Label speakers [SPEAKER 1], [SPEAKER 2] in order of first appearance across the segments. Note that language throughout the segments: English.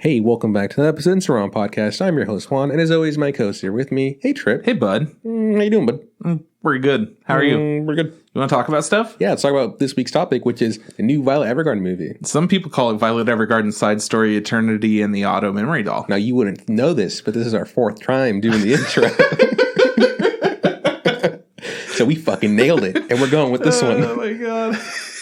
[SPEAKER 1] Hey, welcome back to the episode Tsurune podcast. I'm your host Juan, and as always, my co-host here with me. Hey, Trip.
[SPEAKER 2] Hey, bud.
[SPEAKER 1] How you doing, bud?
[SPEAKER 2] Pretty good. How are you?
[SPEAKER 1] We're good.
[SPEAKER 2] You want to talk about stuff?
[SPEAKER 1] Yeah, let's talk about this week's topic, which is the new Violet Evergarden movie.
[SPEAKER 2] Some people call it Violet Evergarden Side Story Eternity and the Auto Memory Doll.
[SPEAKER 1] Now, you wouldn't know this, but this is our fourth time doing the intro. So we fucking nailed it, and we're going with this one.
[SPEAKER 2] Oh, my God.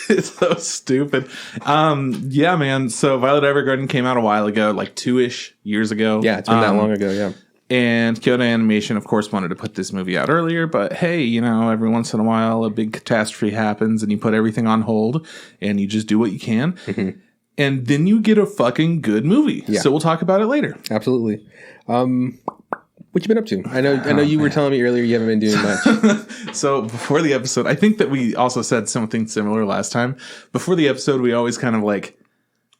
[SPEAKER 2] It's so stupid. Yeah, man. So Violet Evergarden came out a while ago, like 2-ish years ago.
[SPEAKER 1] Yeah, it's been that long ago, yeah.
[SPEAKER 2] And Kyoto Animation, of course, wanted to put this movie out earlier, but hey, you know, every once in a while a big catastrophe happens and you put everything on hold and you just do what you can. Mm-hmm. And then you get a fucking good movie. Yeah. So we'll talk about it later.
[SPEAKER 1] Absolutely. What you been up to? I know you were telling me earlier you haven't been doing much.
[SPEAKER 2] So before the episode, I think that we also said something similar last time. Before the episode, we always kind of like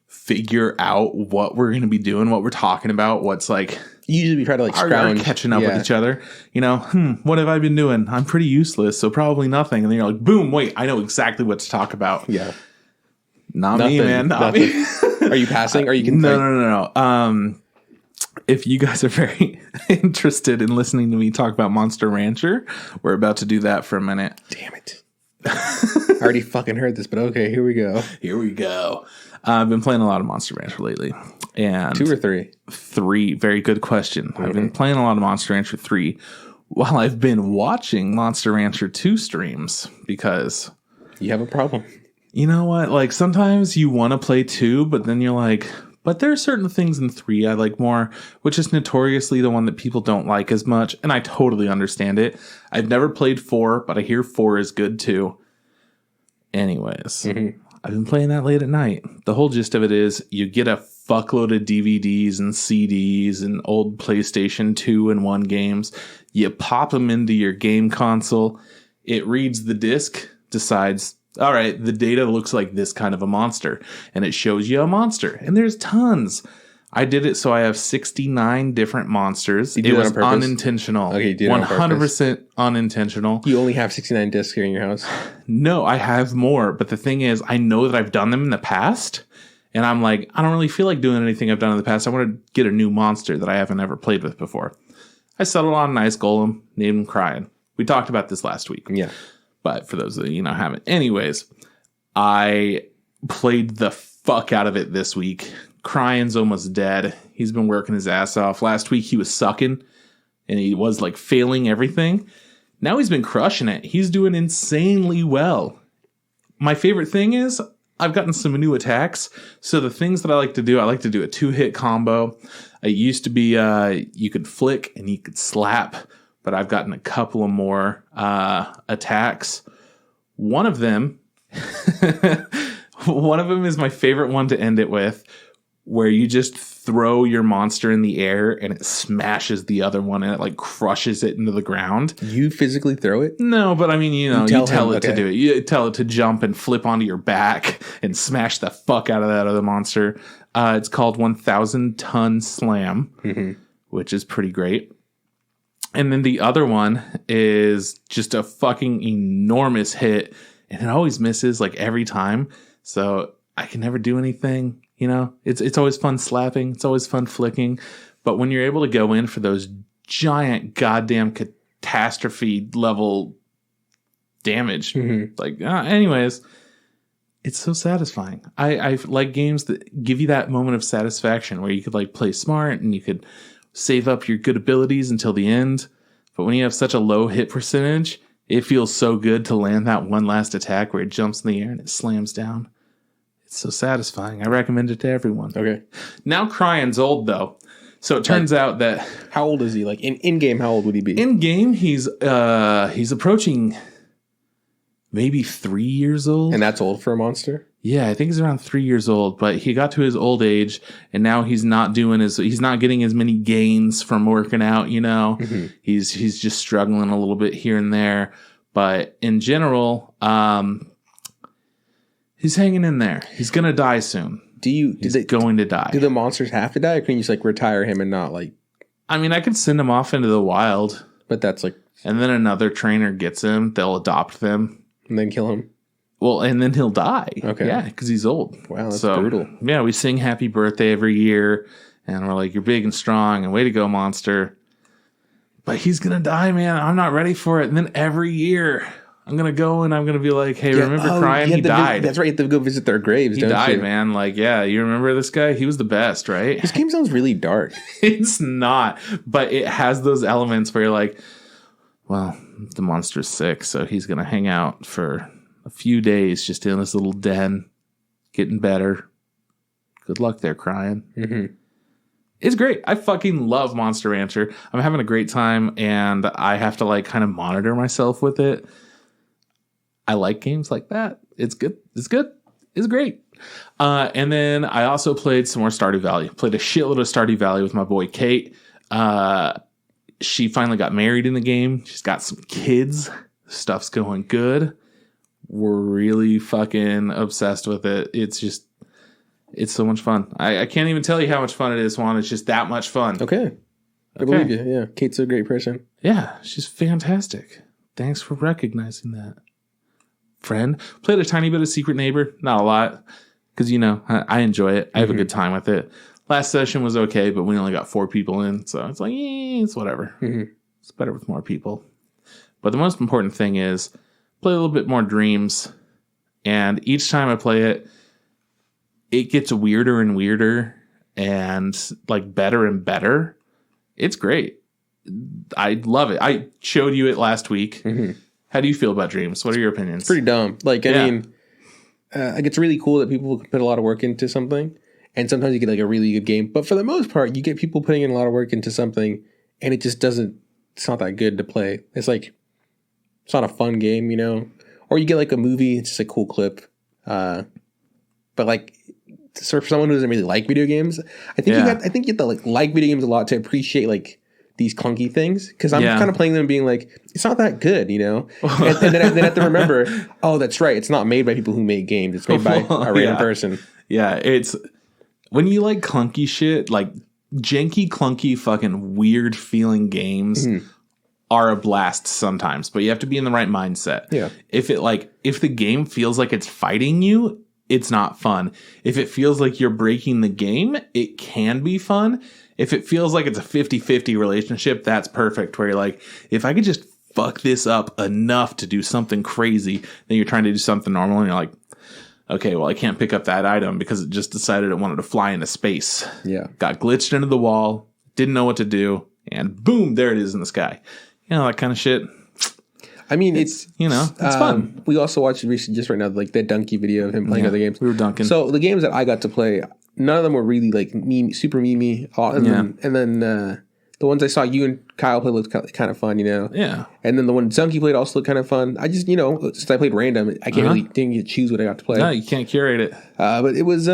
[SPEAKER 2] figure out what we're going to be doing, what we're talking about, what's like...
[SPEAKER 1] Usually we try to like scrounge.
[SPEAKER 2] Catching up with each other. You know, what have I been doing? I'm pretty useless, so probably nothing. And then you're like, boom, wait, I know exactly what to talk about.
[SPEAKER 1] Yeah.
[SPEAKER 2] Nothing, me, man. Not me.
[SPEAKER 1] Are you passing? Are you
[SPEAKER 2] No. If you guys are very interested in listening to me talk about Monster Rancher, we're about to do that for a minute.
[SPEAKER 1] Damn it. I already fucking heard this, but okay, here we go.
[SPEAKER 2] Here we go. I've been playing a lot of Monster Rancher lately. And
[SPEAKER 1] 2 or 3?
[SPEAKER 2] 3. Very good question. Mm-hmm. I've been playing a lot of Monster Rancher 3 while I've been watching Monster Rancher 2 streams because...
[SPEAKER 1] You have a problem.
[SPEAKER 2] You know what? Like, sometimes you want to play 2, but then you're like... But there are certain things in 3 I like more, which is notoriously the one that people don't like as much, and I totally understand it. I've never played 4, but I hear 4 is good too. Anyways, I've been playing that late at night. The whole gist of it is you get a fuckload of DVDs and CDs and old PlayStation 2 and 1 games. You pop them into your game console. It reads the disc, decides... All right, the data looks like this kind of a monster, and it shows you a monster, and there's tons. I did it so I have 69 different monsters.
[SPEAKER 1] You did
[SPEAKER 2] it was
[SPEAKER 1] on purpose?
[SPEAKER 2] unintentional.
[SPEAKER 1] Okay, you did it on purpose.
[SPEAKER 2] 100% unintentional.
[SPEAKER 1] You only have 69 discs here in your house?
[SPEAKER 2] No, I have more, but the thing is, I know that I've done them in the past, and I'm like, I don't really feel like doing anything I've done in the past. I want to get a new monster that I haven't ever played with before. I settled on an ice golem, named him Crying. We talked about this last week.
[SPEAKER 1] Yeah.
[SPEAKER 2] But for those that haven't. Anyways, I played the fuck out of it this week. Crying's almost dead. He's been working his ass off. Last week he was sucking and he was like failing everything. Now he's been crushing it. He's doing insanely well. My favorite thing is I've gotten some new attacks. So the things that I like to do a 2-hit combo. It used to be you could flick and you could slap. But I've gotten a couple of more attacks. One of them is my favorite one to end it with, where you just throw your monster in the air and it smashes the other one and it like crushes it into the ground.
[SPEAKER 1] You physically throw it?
[SPEAKER 2] No, but I mean, you tell it to do it. You tell it to jump and flip onto your back and smash the fuck out of that other monster. It's called 1,000 Ton Slam, which is pretty great. And then the other one is just a fucking enormous hit. And it always misses like every time. So I can never do anything. You know, it's always fun slapping. It's always fun flicking. But when you're able to go in for those giant goddamn catastrophe level damage, anyways, it's so satisfying. I like games that give you that moment of satisfaction where you could like play smart and you could save up your good abilities until the end. But when you have such a low hit percentage, it feels so good to land that one last attack where it jumps in the air and it slams down. It's so satisfying. I recommend it to everyone.
[SPEAKER 1] Okay.
[SPEAKER 2] Now Crying's old, though. So it turns out that...
[SPEAKER 1] How old is he? Like, in-game, how old would he be?
[SPEAKER 2] In-game, he's approaching maybe 3 years old.
[SPEAKER 1] And that's old for a monster?
[SPEAKER 2] Yeah, I think he's around 3 years old, but he got to his old age, and now he's not getting as many gains from working out, you know. He's just struggling a little bit here and there, but in general, he's hanging in there. He's gonna die soon. He's going to die.
[SPEAKER 1] Do the monsters have to die, or can you just like retire him and not like?
[SPEAKER 2] I mean, I could send him off into the wild,
[SPEAKER 1] but that's like,
[SPEAKER 2] and then another trainer gets him. They'll adopt them
[SPEAKER 1] and then kill him.
[SPEAKER 2] Well, and then he'll die.
[SPEAKER 1] Okay.
[SPEAKER 2] Yeah, because he's old.
[SPEAKER 1] Wow, that's brutal.
[SPEAKER 2] Yeah, we sing happy birthday every year, and we're like, you're big and strong, and way to go, monster. But he's going to die, man. I'm not ready for it. And then every year, I'm going to go and I'm going to be like, hey, remember crying? He died.
[SPEAKER 1] That's right. You have to go visit their graves, don't you?
[SPEAKER 2] He died, man. Like, yeah, you remember this guy? He was the best, right?
[SPEAKER 1] This game sounds really dark.
[SPEAKER 2] It's not, but it has those elements where you're like, well, the monster's sick, so he's going to hang out for a few days just in this little den, getting better. Good luck there, crying.
[SPEAKER 1] Mm-hmm.
[SPEAKER 2] It's great. I fucking love Monster Rancher. I'm having a great time, and I have to like kind of monitor myself with it. I like games like that. It's good. It's good. It's great. And then I also played some more Stardew Valley. Played a shitload of Stardew Valley with my boy Kate. She finally got married in the game. She's got some kids. Stuff's going good. We're really fucking obsessed with it. It's so much fun. I can't even tell you how much fun it is, Juan. It's just that much fun.
[SPEAKER 1] Okay. I believe you. Yeah. Kate's a great person.
[SPEAKER 2] Yeah, she's fantastic. Thanks for recognizing that. Friend. Played a tiny bit of Secret Neighbor. Not a lot. Because, I enjoy it. I have a good time with it. Last session was okay, but we only got 4 people in. So it's like, it's whatever. Mm-hmm. It's better with more people. But the most important thing is play a little bit more Dreams. And each time I play it, it gets weirder and weirder and like better and better. It's great. I love it. I showed you it last week. Mm-hmm. How do you feel about Dreams? What are your opinions?
[SPEAKER 1] It's pretty dumb. Like, I mean, it's really cool that people put a lot of work into something. And sometimes you get like a really good game. But for the most part, you get people putting in a lot of work into something and it just it's not that good to play. It's like, it's not a fun game, Or you get like a movie, it's just a cool clip. But like, for someone who doesn't really like video games, I think you have to like video games a lot to appreciate like these clunky things. Because I'm kind of playing them and being like, it's not that good, and then I have to remember, oh, that's right, it's not made by people who make games. It's made by a random person.
[SPEAKER 2] Yeah, it's when you like clunky shit, like janky, clunky, fucking weird feeling games are a blast sometimes. But you have to be in the right mindset.
[SPEAKER 1] Yeah.
[SPEAKER 2] If the game feels like it's fighting you, it's not fun. If it feels like you're breaking the game, it can be fun. If it feels like it's a 50-50 relationship, that's perfect. Where you're like, if I could just fuck this up enough to do something crazy, then you're trying to do something normal and you're like, okay, well, I can't pick up that item because it just decided it wanted to fly into space.
[SPEAKER 1] Yeah.
[SPEAKER 2] Got glitched into the wall, didn't know what to do, and boom, there it is in the sky. That kind of shit.
[SPEAKER 1] I mean, it's
[SPEAKER 2] fun.
[SPEAKER 1] We also watched just right now, like that Donkey video of him playing other games.
[SPEAKER 2] We were dunking.
[SPEAKER 1] So the games that I got to play, none of them were really like super memey. And then the ones I saw you and Kyle play looked kind of fun,
[SPEAKER 2] Yeah. And
[SPEAKER 1] then the one Donkey played also looked kind of fun. I just, since I played random, I can't didn't get to choose what I got to play.
[SPEAKER 2] No, you can't curate it.
[SPEAKER 1] But it was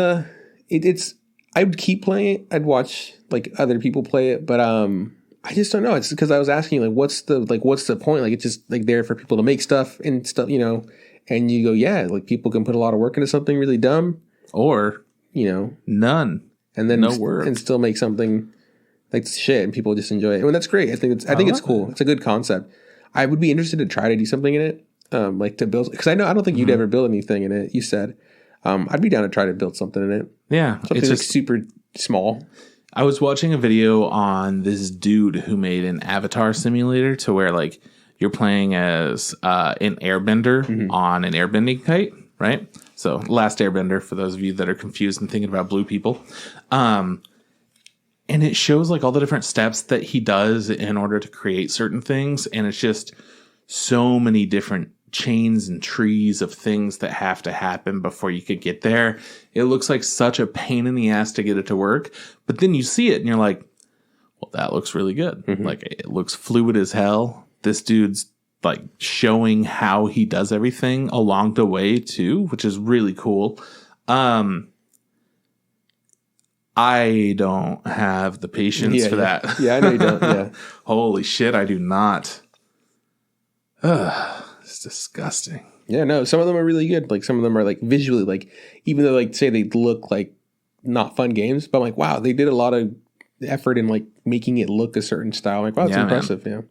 [SPEAKER 1] it's I would keep playing it. I'd watch like other people play it, but I just don't know. It's because I was asking like, what's the point? Like, it's just like there for people to make stuff and stuff, and you go, yeah, like people can put a lot of work into something really dumb
[SPEAKER 2] or, none
[SPEAKER 1] and then
[SPEAKER 2] no work
[SPEAKER 1] and still make something like shit and people just enjoy it. And that's great. I think it's cool. It's a good concept. I would be interested to try to do something in it. Like to build, because I don't think you'd ever build anything in it. You said, I'd be down to try to build something in it.
[SPEAKER 2] Yeah.
[SPEAKER 1] Something it's like super small.
[SPEAKER 2] I was watching a video on this dude who made an avatar simulator to where like you're playing as an airbender on an airbending kite, right? So Last Airbender, for those of you that are confused and thinking about blue people. And it shows like all the different steps that he does in order to create certain things. And it's just so many different chains and trees of things that have to happen before you could get there. It looks like such a pain in the ass to get it to work, but then you see it and you're like, well, that looks really good. Like, it looks fluid as hell. This dude's like showing how he does everything along the way too, which is really cool. I don't have the patience for that.
[SPEAKER 1] Yeah, I know you don't. Yeah.
[SPEAKER 2] Holy shit, I do not. It's disgusting.
[SPEAKER 1] Yeah, no, some of them are really good. Like, some of them are like visually, like, even though like say they look like not fun games, but I'm like, wow, they did a lot of effort in like making it look a certain style. I'm like, wow, it's impressive. Man. Yeah.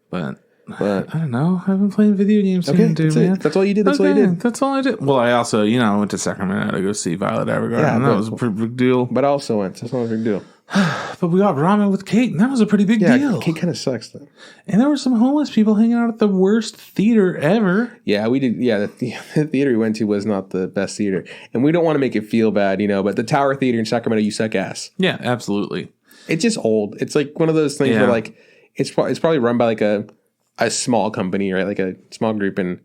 [SPEAKER 2] But
[SPEAKER 1] But
[SPEAKER 2] I don't know. I've been playing video games.
[SPEAKER 1] Okay,
[SPEAKER 2] man.
[SPEAKER 1] that's all you did. That's all you did.
[SPEAKER 2] That's all I did. Well, I also, I went to Sacramento to go see Violet Evergarden.
[SPEAKER 1] Yeah,
[SPEAKER 2] that was a pretty big deal.
[SPEAKER 1] But I also went. So it's not a big deal.
[SPEAKER 2] But we got ramen with Kate, and that was a pretty big deal.
[SPEAKER 1] Kate kind of sucks though.
[SPEAKER 2] And there were some homeless people hanging out at the worst theater ever.
[SPEAKER 1] Yeah, we did. Yeah, the theater we went to was not the best theater, and we don't want to make it feel bad, But the Tower Theater in Sacramento, you suck ass.
[SPEAKER 2] Yeah, absolutely.
[SPEAKER 1] It's just old. It's like one of those things where like it's probably run by like a small company, right? Like a small group, and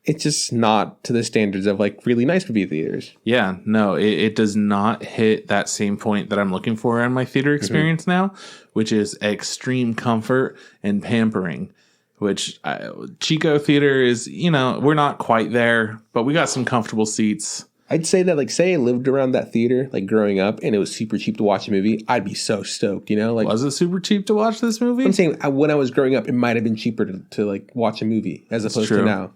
[SPEAKER 1] it's just not to the standards of like really nice movie theaters.
[SPEAKER 2] Yeah, no, it does not hit that same point that I'm looking for in my theater experience now, which is extreme comfort and pampering. Which Chico Theater is, we're not quite there, but we got some comfortable seats.
[SPEAKER 1] I'd say that, like, say I lived around that theater, like, growing up, and it was super cheap to watch a movie, I'd be so stoked, Like,
[SPEAKER 2] was it super cheap to watch this movie?
[SPEAKER 1] I'm saying when I was growing up, it might have been cheaper to like, watch a movie as opposed to now,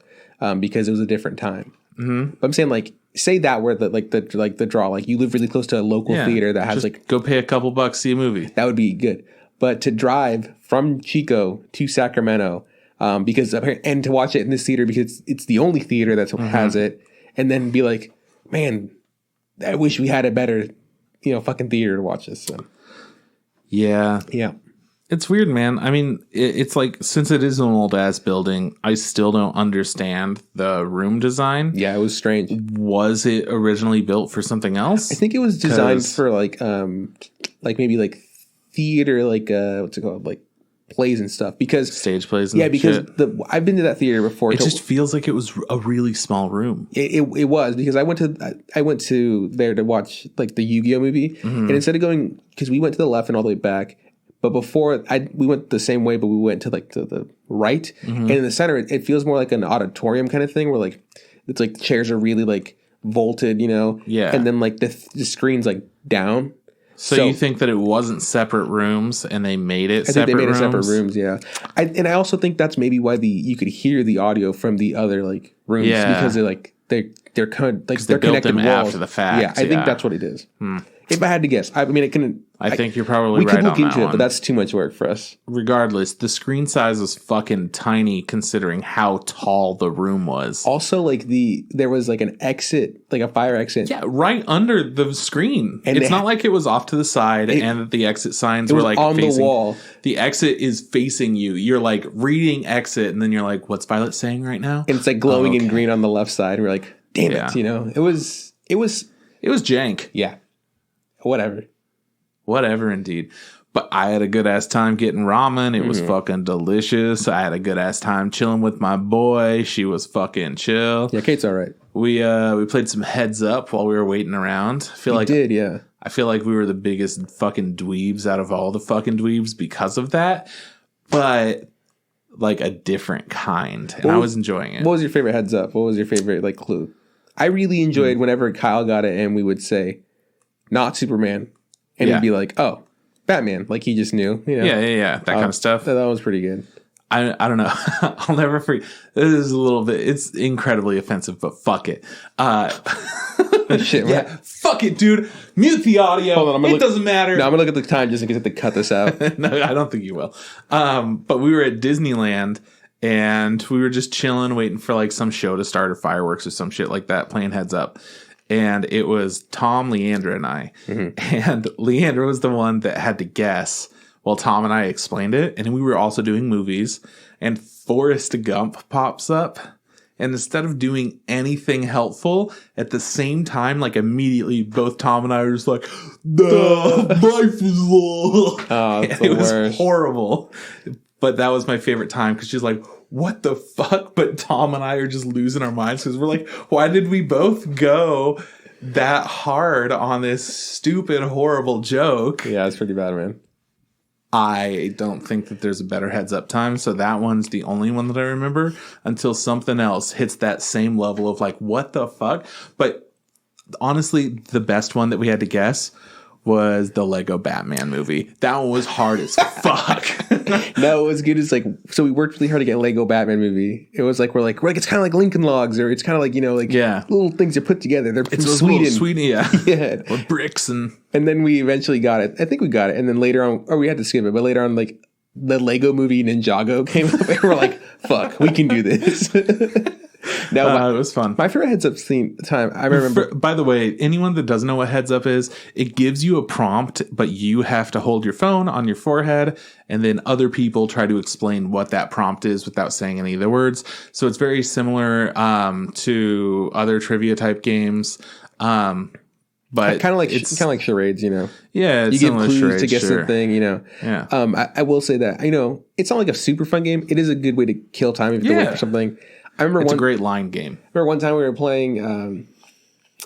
[SPEAKER 1] because it was a different time. Mm-hmm. But I'm saying, like, say that where the draw, like, you live really close to a local theater that has, like...
[SPEAKER 2] Go pay a couple bucks, see a movie.
[SPEAKER 1] That would be good. But to drive from Chico to Sacramento, and to watch it in this theater because it's the only theater that has it, and then be like... Man, I wish we had a better, fucking theater to watch this. So.
[SPEAKER 2] Yeah.
[SPEAKER 1] Yeah.
[SPEAKER 2] It's weird, man. I mean, it's like, since it is an old-ass building, I still don't understand the room design.
[SPEAKER 1] Yeah, it was strange.
[SPEAKER 2] Was it originally built for something else?
[SPEAKER 1] I think it was designed for, like maybe, like, theater, like, what's it called? Like, plays and stuff, because
[SPEAKER 2] stage plays and
[SPEAKER 1] because
[SPEAKER 2] shit.
[SPEAKER 1] I've been to that theater before.
[SPEAKER 2] It just feels like it was a really small room.
[SPEAKER 1] It was, because I went to there to watch like the Yu-Gi-Oh movie, and instead of going, because we went to the left and all the way back, but before we went the same way, but we went to like to the right, and in the center it feels more like an auditorium kind of thing where like it's like chairs are really like vaulted,
[SPEAKER 2] Yeah,
[SPEAKER 1] and then like the screen's like down.
[SPEAKER 2] So you think that it wasn't separate rooms and they made it separate rooms? I think they made it separate
[SPEAKER 1] rooms, yeah. And I also think that's maybe why you could hear the audio from the other like rooms, because they're kind of like they're connected walls
[SPEAKER 2] after the fact.
[SPEAKER 1] Yeah, I think that's what it is. If I had to guess, I mean, it couldn't.
[SPEAKER 2] I think you're probably right on that one. We could look into it,
[SPEAKER 1] but that's too much work for us.
[SPEAKER 2] Regardless, the screen size was fucking tiny considering how tall the room was.
[SPEAKER 1] Also, like there was like an exit, like a fire exit.
[SPEAKER 2] Yeah, right under the screen. And it's not like it was off to the side and that the exit signs were like
[SPEAKER 1] on
[SPEAKER 2] facing
[SPEAKER 1] the wall.
[SPEAKER 2] The exit is facing you. You're like reading exit, and then you're like, "What's Violet saying right now?"
[SPEAKER 1] And it's like glowing in green on the left side. We're like, "Damn it!" It was
[SPEAKER 2] jank.
[SPEAKER 1] Yeah,
[SPEAKER 2] Whatever, indeed. But I had a good ass time getting ramen. It was fucking delicious. I had a good ass time chilling with my boy. She was fucking chill.
[SPEAKER 1] Yeah, Kate's all right.
[SPEAKER 2] We played some Heads Up while we were waiting around. I feel like we were the biggest fucking dweebs out of all the fucking dweebs because of that. But like a different kind. And I was enjoying it.
[SPEAKER 1] What was your favorite Heads Up? What was your favorite like clue? I really enjoyed whenever Kyle got it and we would say, not Superman. And he'd be like, oh, Batman. Like he just knew.
[SPEAKER 2] Yeah. That kind of stuff.
[SPEAKER 1] That was pretty good.
[SPEAKER 2] I don't know. I'll never forget. This is a little bit, it's incredibly offensive, but fuck it.
[SPEAKER 1] Shit,
[SPEAKER 2] yeah, fuck it, dude. Mute the audio. Hold on, doesn't matter.
[SPEAKER 1] No, I'm going to look at the time just in case I have to cut this out.
[SPEAKER 2] No, I don't think you will. But we were at Disneyland and we were just chilling, waiting for like some show to start or fireworks or some shit like that, playing Heads Up. And it was Tom, Leandra, and I. And Leandra was the one that had to guess while Tom and I explained it. And we were also doing movies. And Forrest Gump pops up. And instead of doing anything helpful, at the same time, like immediately, both Tom and I were just like, life is long.
[SPEAKER 1] Oh, it's the worst.
[SPEAKER 2] Was horrible. But that was my favorite time because she's like, what the fuck? But Tom and I are just losing our minds because we're like, why did we both go that hard on this stupid, horrible joke?
[SPEAKER 1] Yeah, it's pretty bad, man.
[SPEAKER 2] I don't think that there's a better Heads Up time, so that one's the only one that I remember until something else hits that same level of like, what the fuck? But honestly, the best one that we had to guess was the Lego Batman movie. That one was hard as fuck.
[SPEAKER 1] No, it was good. It's like, so we worked really hard to get a Lego Batman movie. It was like, we're like, it's kind of like Lincoln Logs, or it's kind of like, little things you put together. They're from Sweden.
[SPEAKER 2] Sweden, yeah.
[SPEAKER 1] Yeah.
[SPEAKER 2] Or bricks and
[SPEAKER 1] then we eventually got it. I think we got it. And then later on, or we had to skip it, but later on, like, the Lego movie Ninjago came up, and we're like, "Fuck, we can do this." No,
[SPEAKER 2] it was fun.
[SPEAKER 1] My favorite heads up time. I remember.
[SPEAKER 2] By the way, anyone that doesn't know what heads up is, it gives you a prompt, but you have to hold your phone on your forehead, and then other people try to explain what that prompt is without saying any of the words. So it's very similar to other trivia type games. But
[SPEAKER 1] kind of like charades, you know.
[SPEAKER 2] Yeah,
[SPEAKER 1] you give clues to guess something, you know.
[SPEAKER 2] Yeah.
[SPEAKER 1] I will say that, you know, it's not like a super fun game. It is a good way to kill time if you have to wait for something. I remember
[SPEAKER 2] it's a great line game.
[SPEAKER 1] I remember one time we were playing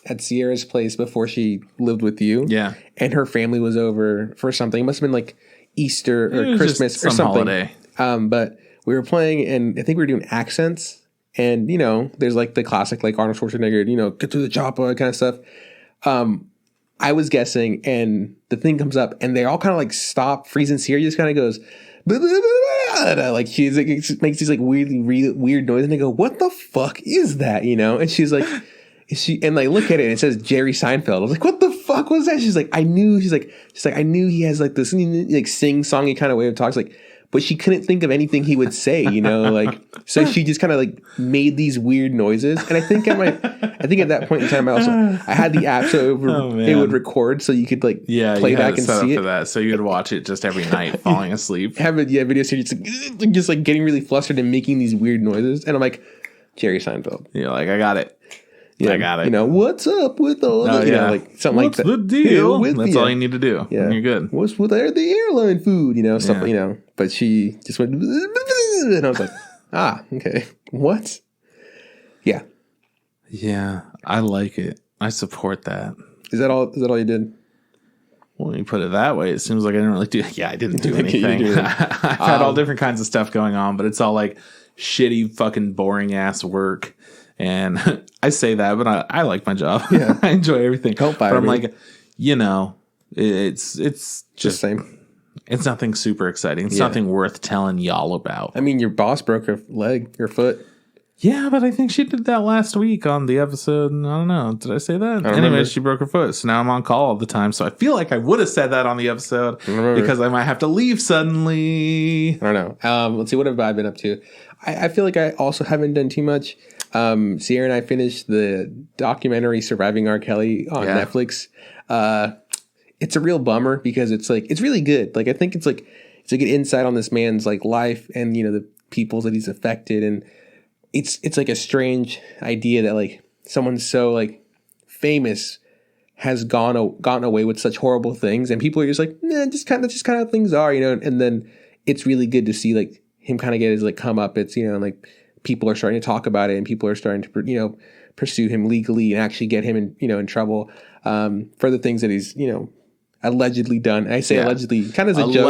[SPEAKER 1] at Sierra's place before she lived with you.
[SPEAKER 2] Yeah.
[SPEAKER 1] And her family was over for something. It must have been like Easter or Christmas or something.
[SPEAKER 2] Holiday.
[SPEAKER 1] But we were playing, and I think we were doing accents. And, you know, there's like the classic, like Arnold Schwarzenegger, you know, get to the chopper kind of stuff. I was guessing, and the thing comes up, and they all kind of like stop, freeze, and Sierra just kind of goes, blah, blah, blah, blah. Like she's like, makes these like weird noise, and they go, "What the fuck is that?" You know? And she's like, and like look at it, and it says Jerry Seinfeld. I was like, "What the fuck was that?" She's like, "I knew." She's like, "I knew he has like this like sing-songy kind of way of talking." Like, but she couldn't think of anything he would say, you know, like, so she just kind of like made these weird noises. And I think at that point in time, I had the app so it would record, so you could like play back and see it.
[SPEAKER 2] For that, so you'd watch it just every night, falling asleep.
[SPEAKER 1] Have a video series, just like getting really flustered and making these weird noises. And I'm like, Jerry Seinfeld.
[SPEAKER 2] You're like, I got it. Yeah, I got it.
[SPEAKER 1] You know, what's up with all the, you know, like something
[SPEAKER 2] what's
[SPEAKER 1] like that.
[SPEAKER 2] What's the deal? That's all you need to do. Yeah. And you're good.
[SPEAKER 1] What's with the airline food? You know, stuff, you know. But she just went, and I was like, okay. What? Yeah.
[SPEAKER 2] Yeah. I like it. I support that.
[SPEAKER 1] Is that all you did?
[SPEAKER 2] Well, when you put it that way, it seems like I didn't really do. Yeah, I didn't do anything. I've had all different kinds of stuff going on, but it's all like shitty, fucking boring ass work. And I say that, but I like my job. Yeah. I enjoy everything. But I'm like, you know, it's just
[SPEAKER 1] the same.
[SPEAKER 2] It's nothing super exciting. It's nothing worth telling y'all about.
[SPEAKER 1] I mean, your boss broke her foot.
[SPEAKER 2] Yeah, but I think she did that last week on the episode. I don't know. Did I say that? Anyway, she broke her foot. So now I'm on call all the time. So I feel like I would have said that on the episode because I might have to leave suddenly.
[SPEAKER 1] I don't know. Let's see. What have I been up to? I feel like I also haven't done too much. Sierra and I finished the documentary Surviving R. Kelly on Netflix. It's a real bummer because it's really good. Like, I think it's a good insight on this man's like life and, you know, the people that he's affected. And it's like a strange idea that like someone so like famous has gotten away with such horrible things, and people are just like, nah, just kind of things are, you know. And then it's really good to see like him kind of get his like comeuppance, you know, and like people are starting to talk about it, and people are starting to, you know, pursue him legally and actually get him in, you know, in trouble for the things that he's, you know, allegedly done. And I say allegedly kind of as a joke.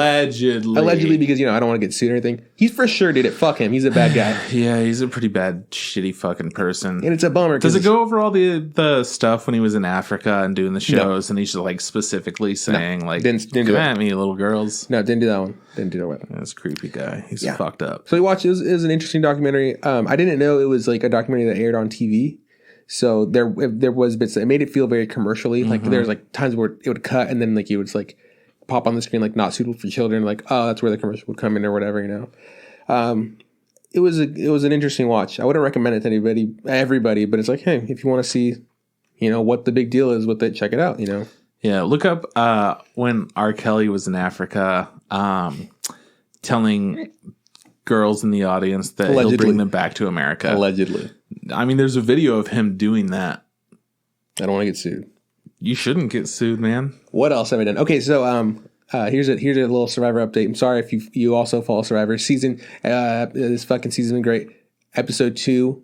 [SPEAKER 1] Allegedly because, you know, I don't want to get sued or anything. He for sure did it. Fuck him. He's a bad guy.
[SPEAKER 2] Yeah, he's a pretty bad, shitty fucking person.
[SPEAKER 1] And it's a bummer.
[SPEAKER 2] Does it go over all the stuff when he was in Africa and doing the shows, and he's just like specifically saying didn't come at me, little girls?
[SPEAKER 1] No, didn't do that one. Didn't do that one.
[SPEAKER 2] That's a creepy guy. He's fucked up.
[SPEAKER 1] So we watched. It was an interesting documentary. I didn't know it was like a documentary that aired on TV. So there was bits that made it feel very commercially. Like there's like times where it would cut, and then like it would like pop on the screen like not suitable for children. Like, oh, that's where the commercial would come in or whatever, you know. It was an interesting watch. I wouldn't recommend it to everybody, but it's like, hey, if you want to see, you know, what the big deal is with it, check it out, you know.
[SPEAKER 2] Yeah, look up when R. Kelly was in Africa, telling girls in the audience that he'll bring them back to America.
[SPEAKER 1] Allegedly.
[SPEAKER 2] I mean, there's a video of him doing that.
[SPEAKER 1] I don't want to get sued.
[SPEAKER 2] You shouldn't get sued, man.
[SPEAKER 1] What else have I done? Okay, so here's a little Survivor update. I'm sorry if you also follow Survivor season. This fucking season's been great. Episode 2,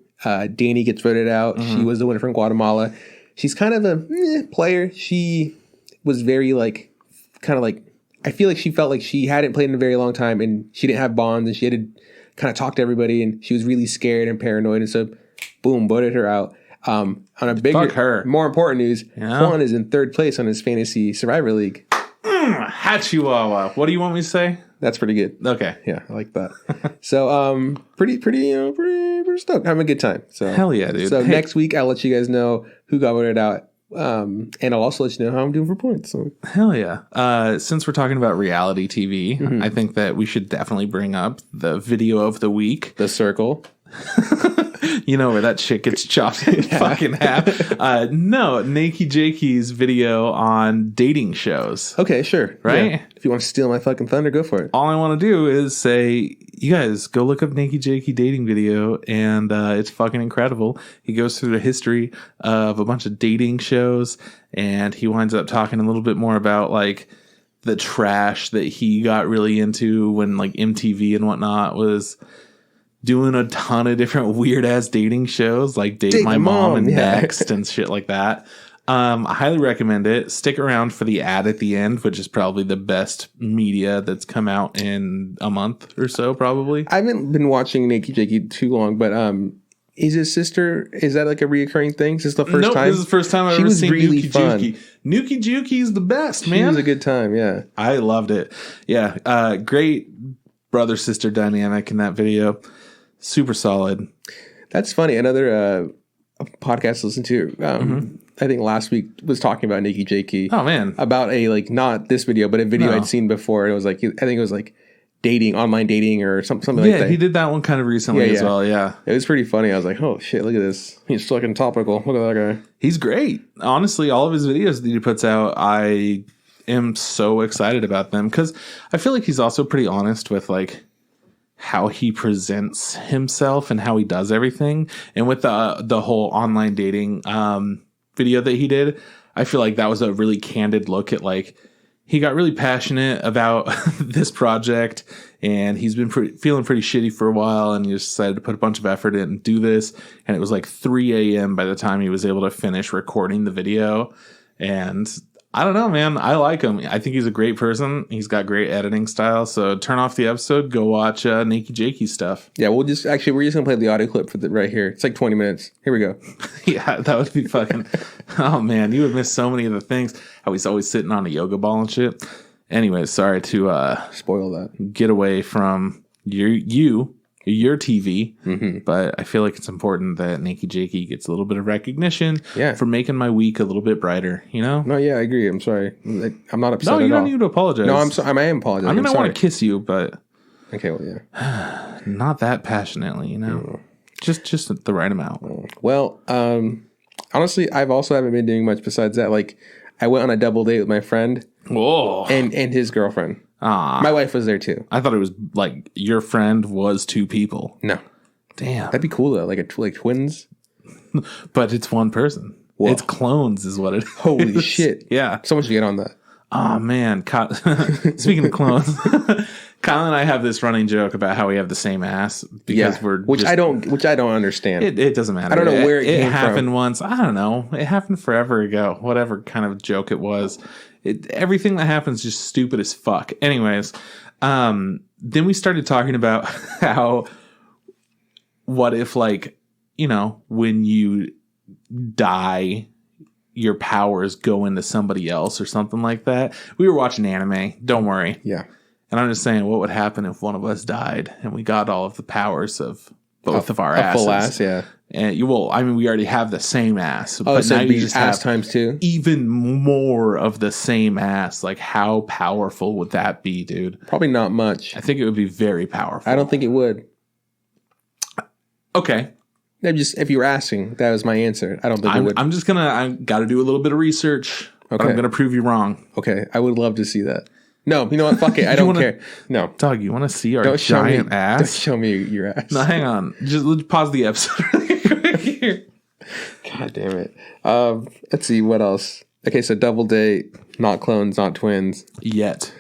[SPEAKER 1] Danny gets voted out. She was the winner from Guatemala. She's kind of a player. She was very like, kind of like, I feel like she felt like she hadn't played in a very long time, and she didn't have bonds, and she had to kind of talk to everybody, and she was really scared and paranoid, and so boom, voted her out. On a bigger, more important news, Juan is in 3rd place on his fantasy Survivor League.
[SPEAKER 2] Hachiwawa. What do you want me to say?
[SPEAKER 1] That's pretty good.
[SPEAKER 2] Okay.
[SPEAKER 1] Yeah, I like that. So, pretty stoked. Having a good time. So
[SPEAKER 2] hell yeah, dude.
[SPEAKER 1] So next week, I'll let you guys know who got voted out And I'll also let you know how I'm doing for points. So.
[SPEAKER 2] Hell yeah. Since we're talking about reality TV, I think that we should definitely bring up the video of the week.
[SPEAKER 1] The Circle.
[SPEAKER 2] You know where that shit gets chopped in fucking half. No, Nakey Jakey's video on dating shows.
[SPEAKER 1] Okay, sure.
[SPEAKER 2] Right?
[SPEAKER 1] Yeah. If you want to steal my fucking thunder, go for it.
[SPEAKER 2] All I want to do is say, you guys go look up Nakey Jakey dating video, and it's fucking incredible. He goes through the history of a bunch of dating shows, and he winds up talking a little bit more about like the trash that he got really into when like MTV and whatnot was doing a ton of different weird ass dating shows like Date My Mom and Next and shit like that. I highly recommend it. Stick around for the ad at the end, which is probably the best media that's come out in a month or so, probably.
[SPEAKER 1] I haven't been watching Nakey Jakey too long, but is his sister, is that like a rerecurring thing? Is this the first time?
[SPEAKER 2] This is the first time I've ever seen really Nuki Juki. Nuki Juki is the best, man.
[SPEAKER 1] It was a good time, yeah.
[SPEAKER 2] I loved it. Yeah, great brother-sister dynamic in that video. Super solid.
[SPEAKER 1] That's funny. Another podcast to listen to, I think last week was talking about Nakey Jakey.
[SPEAKER 2] Oh, man.
[SPEAKER 1] About a, like, not this video, but a video I'd seen before. And it was like, I think it was like dating, online dating or something like that.
[SPEAKER 2] Yeah, he did that one kind of recently as well, yeah.
[SPEAKER 1] It was pretty funny. I was like, oh, shit, look at this. He's fucking topical. Look at that guy.
[SPEAKER 2] He's great. Honestly, all of his videos that he puts out, I am so excited about them because I feel like he's also pretty honest with, like, how he presents himself and how he does everything. And with the whole online dating video that he did, I feel like that was a really candid look at like he got really passionate about this project and he's been feeling pretty shitty for a while and he just decided to put a bunch of effort in and do this. And it was like 3 a.m. by the time he was able to finish recording the video. And I don't know, man. I like him. I think he's a great person. He's got great editing style. So turn off the episode. Go watch Nakey Jakey stuff.
[SPEAKER 1] Yeah, we're just going to play the audio clip for right here. It's like 20 minutes. Here we go.
[SPEAKER 2] Yeah, that would be fucking... Oh, man. You would miss so many of the things. How he's always sitting on a yoga ball and shit. Anyways, sorry to...
[SPEAKER 1] spoil that.
[SPEAKER 2] Get away from your TV, but I feel like it's important that Nakey Jakey gets a little bit of recognition for making my week a little bit brighter, you know?
[SPEAKER 1] No, yeah, I agree. I'm sorry. I'm not upset at all.
[SPEAKER 2] No, you don't need to apologize.
[SPEAKER 1] No, I'm sorry. I am apologizing.
[SPEAKER 2] I mean, I want to kiss you, but...
[SPEAKER 1] Okay, well, yeah.
[SPEAKER 2] Not that passionately, you know? Just the right amount.
[SPEAKER 1] Well, honestly, I've also haven't been doing much besides that. Like, I went on a double date with my friend and his girlfriend. My wife was there too.
[SPEAKER 2] I thought it was like your friend was two people.
[SPEAKER 1] No.
[SPEAKER 2] Damn.
[SPEAKER 1] That'd be cool though. Like twins.
[SPEAKER 2] But it's one person. Whoa. It's clones is what it is.
[SPEAKER 1] Holy shit.
[SPEAKER 2] Yeah.
[SPEAKER 1] Someone should get on that.
[SPEAKER 2] Oh man. Speaking of clones, Kyle and I have this running joke about how we have the same ass because
[SPEAKER 1] which I don't understand.
[SPEAKER 2] It doesn't matter.
[SPEAKER 1] I don't know where it came
[SPEAKER 2] happened
[SPEAKER 1] from.
[SPEAKER 2] once. I don't know. It happened forever ago. Whatever kind of joke it was. Everything that happens is just stupid as fuck. Anyways, then we started talking about how, what if, like, you know, when you die, your powers go into somebody else or something like that. We were watching anime. Don't worry.
[SPEAKER 1] Yeah.
[SPEAKER 2] And I'm just saying, what would happen if one of us died and we got all of the powers of both of our asses?
[SPEAKER 1] A full ass, yeah.
[SPEAKER 2] And we already have the same ass.
[SPEAKER 1] Oh, but so now you just ass times two?
[SPEAKER 2] Even more of the same ass. Like, how powerful would that be, dude?
[SPEAKER 1] Probably not much.
[SPEAKER 2] I think it would be very powerful.
[SPEAKER 1] I don't think it would.
[SPEAKER 2] Okay.
[SPEAKER 1] If you were asking, that was my answer. I don't think it would.
[SPEAKER 2] I got to do a little bit of research. Okay. But I'm going to prove you wrong.
[SPEAKER 1] Okay. I would love to see that. No, you know what? Fuck it. I don't care. No.
[SPEAKER 2] Dog, you want to see our giant ass?
[SPEAKER 1] Don't show me your ass.
[SPEAKER 2] No, hang on. Just pause the episode really quick here.
[SPEAKER 1] God damn it. Let's see. What else? Okay, so double date. Not clones, not twins.
[SPEAKER 2] Yet.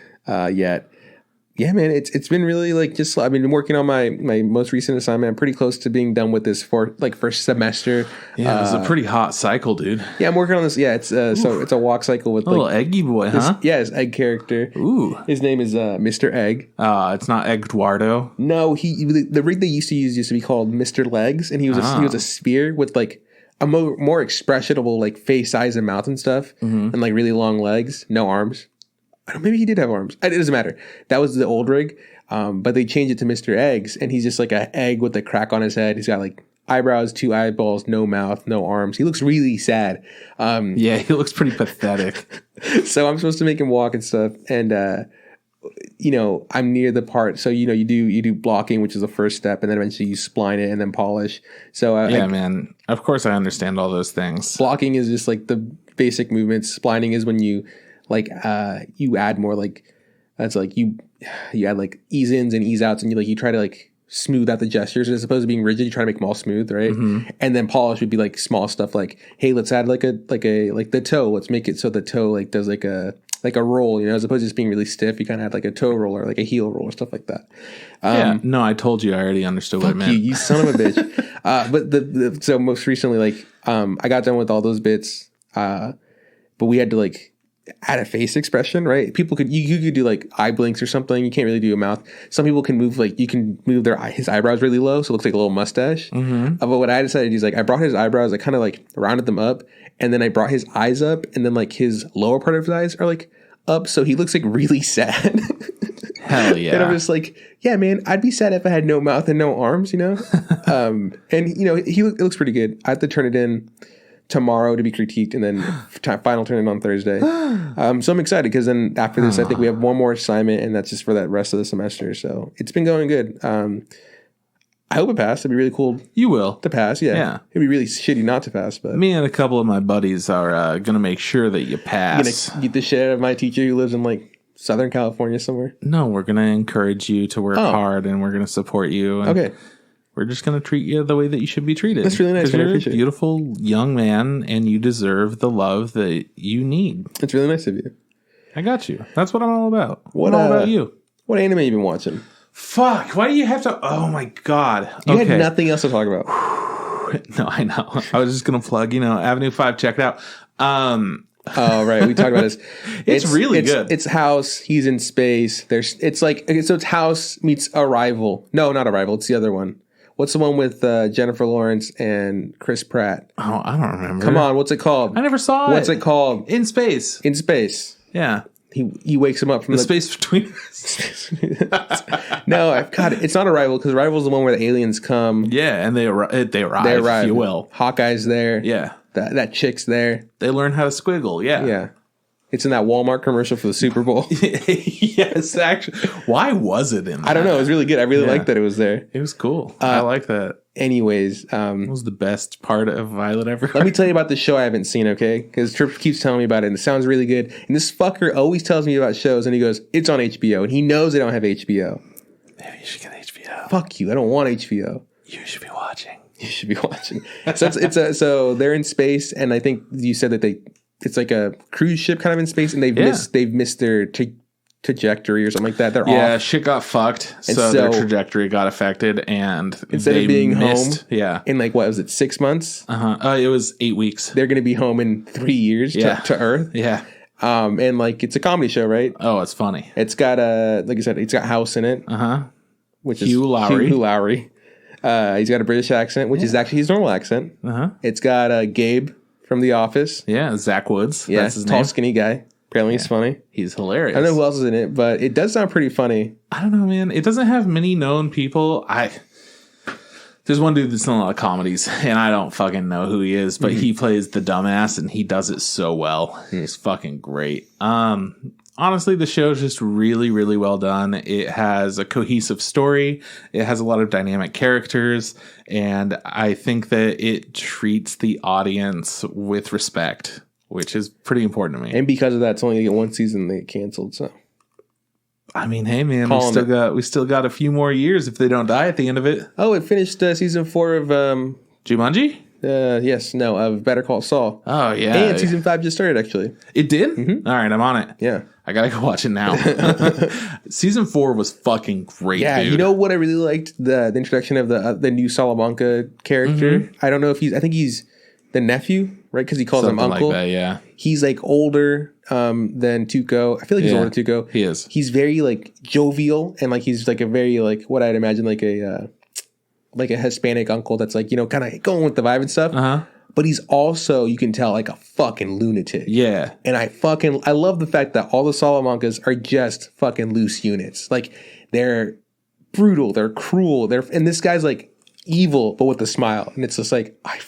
[SPEAKER 1] Yeah, man, it's been really like just I've been working on my most recent assignment. I'm pretty close to being done with this first semester.
[SPEAKER 2] Yeah, it's a pretty hot cycle, dude.
[SPEAKER 1] Yeah, I'm working on this. Yeah, it's so it's a walk cycle with
[SPEAKER 2] a little eggy boy, huh?
[SPEAKER 1] His egg character.
[SPEAKER 2] Ooh,
[SPEAKER 1] his name is Mr. Egg.
[SPEAKER 2] It's not Eduardo.
[SPEAKER 1] No, the rig they used to be called Mr. Legs, and he was a sphere with like a more expressionable like face, eyes, and mouth and stuff, and like really long legs, no arms. maybe he did have arms. It doesn't matter. That was the old rig. But they changed it to Mr. Eggs, and he's just like an egg with a crack on his head. He's got like eyebrows, 2 eyeballs, no mouth, no arms. He looks really sad.
[SPEAKER 2] Yeah, he looks pretty pathetic.
[SPEAKER 1] So I'm supposed to make him walk and stuff, and I'm near the part. So you do blocking, which is the first step, and then eventually you spline it and then polish. So
[SPEAKER 2] man. Of course, I understand all those things.
[SPEAKER 1] Blocking is just like the basic movements. Splining is when you you add more that's like you add like ease ins and ease outs, and you try to like smooth out the gestures as opposed to being rigid. You try to make them all smooth, right? Mm-hmm. And then polish would be like small stuff like, hey, let's add like the toe. Let's make it so the toe like does like a roll, as opposed to just being really stiff. You kind of add like a toe roll or like a heel roll or stuff like that.
[SPEAKER 2] No, I told you I already understood what it meant.
[SPEAKER 1] You son of a bitch. So most recently, I got done with all those bits, but we had to add a face expression, right? People could you could do like eye blinks or something. You can't really do a mouth. Some people can move you can move his eyebrows really low, so it looks like a little mustache. Mm-hmm. But what I decided is I brought his eyebrows, I kind of rounded them up, and then I brought his eyes up, and then his lower part of his eyes are up, so he looks really sad.
[SPEAKER 2] Hell yeah!
[SPEAKER 1] And I'm just yeah, man, I'd be sad if I had no mouth and no arms, and it looks pretty good. I have to turn it in tomorrow to be critiqued, and then final turn in on Thursday. So I'm excited because then after this, I think we have one more assignment, and that's just for that rest of the semester. So it's been going good. I hope it passed. It'd be really cool.
[SPEAKER 2] You will
[SPEAKER 1] to pass. Yeah. It'd be really shitty not to pass. But
[SPEAKER 2] me and a couple of my buddies are gonna make sure that you pass.
[SPEAKER 1] You gonna get the shit out of my teacher who lives in Southern California somewhere?
[SPEAKER 2] No, we're gonna encourage you to work hard, and we're gonna support you. And
[SPEAKER 1] okay.
[SPEAKER 2] We're just going to treat you the way that you should be treated.
[SPEAKER 1] That's really nice.
[SPEAKER 2] Because you're a beautiful young man, and you deserve the love that you need.
[SPEAKER 1] It's really nice of you.
[SPEAKER 2] I got you. That's what I'm all about. What all about you?
[SPEAKER 1] What anime you been watching?
[SPEAKER 2] Fuck. Why do you have to... Oh, my God.
[SPEAKER 1] You had nothing else to talk about.
[SPEAKER 2] No, I know. I was just going to plug, Avenue 5. Check it out.
[SPEAKER 1] Oh, right. We talked about this.
[SPEAKER 2] It's really good.
[SPEAKER 1] It's House. He's in space. So it's House meets Arrival. No, not Arrival. It's the other one. What's the one with Jennifer Lawrence and Chris Pratt?
[SPEAKER 2] Oh, I don't remember.
[SPEAKER 1] Come on, what's it called?
[SPEAKER 2] I never saw it.
[SPEAKER 1] What's it called?
[SPEAKER 2] In Space.
[SPEAKER 1] In Space.
[SPEAKER 2] Yeah.
[SPEAKER 1] He wakes him up from
[SPEAKER 2] the space between us.
[SPEAKER 1] No, it's not Arrival, because Arrival is the one where the aliens come.
[SPEAKER 2] Yeah, and they arrive, if you will.
[SPEAKER 1] Hawkeye's there.
[SPEAKER 2] Yeah.
[SPEAKER 1] That chick's there.
[SPEAKER 2] They learn how to squiggle. Yeah.
[SPEAKER 1] Yeah. It's in that Walmart commercial for the Super Bowl.
[SPEAKER 2] Yes, actually. Why was it in that?
[SPEAKER 1] I don't know. It was really good. I really liked that it was there.
[SPEAKER 2] It was cool. I like that.
[SPEAKER 1] Anyways.
[SPEAKER 2] It was the best part of Violet Evergarden.
[SPEAKER 1] Let me tell you about the show I haven't seen, okay? Because Tripp keeps telling me about it, and it sounds really good. And this fucker always tells me about shows, and he goes, it's on HBO. And he knows I don't have HBO.
[SPEAKER 2] Maybe you should get HBO.
[SPEAKER 1] Fuck you. I don't want HBO.
[SPEAKER 2] You should be watching.
[SPEAKER 1] You should be watching. So they're in space, and I think you said that it's like a cruise ship kind of in space, and they've missed their trajectory or something like that. They're off.
[SPEAKER 2] Shit got fucked, so their trajectory got affected, and
[SPEAKER 1] instead of being home, in what was it, 6 months?
[SPEAKER 2] It was 8 weeks.
[SPEAKER 1] They're going to be home in 3 years to Earth.
[SPEAKER 2] Yeah.
[SPEAKER 1] And it's a comedy show, right?
[SPEAKER 2] Oh, it's funny.
[SPEAKER 1] It's got like I said, it's got House in it. Which is
[SPEAKER 2] Hugh Lowry.
[SPEAKER 1] He's got a British accent, which is actually his normal accent. It's got Gabe from The Office.
[SPEAKER 2] Yeah, Zach Woods.
[SPEAKER 1] Yeah, that's his tall, skinny guy. Apparently he's funny.
[SPEAKER 2] He's hilarious.
[SPEAKER 1] I don't know who else is in it, but it does sound pretty funny.
[SPEAKER 2] I don't know, man. It doesn't have many known people. There's one dude that's in a lot of comedies, and I don't fucking know who he is, but he plays the dumbass, and he does it so well. He's fucking great. Honestly, the show is just really, really well done. It has a cohesive story. It has a lot of dynamic characters. And I think that it treats the audience with respect, which is pretty important to me.
[SPEAKER 1] And because of that, it's only going to get one season. They get canceled. So,
[SPEAKER 2] I mean, hey, man, we still got a few more years if they don't die at the end of it.
[SPEAKER 1] Oh, it finished season 4 of
[SPEAKER 2] Jumanji?
[SPEAKER 1] Of Better Call Saul.
[SPEAKER 2] Oh, yeah.
[SPEAKER 1] And season 5 just started, actually.
[SPEAKER 2] It did? Mm-hmm. All right, I'm on it.
[SPEAKER 1] Yeah.
[SPEAKER 2] I gotta go watch it now. Season 4 was fucking great, dude.
[SPEAKER 1] You know what I really liked? The introduction of the new Salamanca character. I don't know if I think he's the nephew, right? Because he calls him uncle.
[SPEAKER 2] Like that, yeah.
[SPEAKER 1] He's older than Tuco. I feel like he's older than Tuco.
[SPEAKER 2] He is.
[SPEAKER 1] He's very jovial, and he's a very what I'd imagine a Hispanic uncle that's kind of going with the vibe and stuff. but he's also, you can tell, like a fucking lunatic.
[SPEAKER 2] Yeah.
[SPEAKER 1] And I love the fact that all the Salamancas are just fucking loose units. Like, they're brutal, they're cruel, and this guy's like evil, but with a smile. And it's just like, I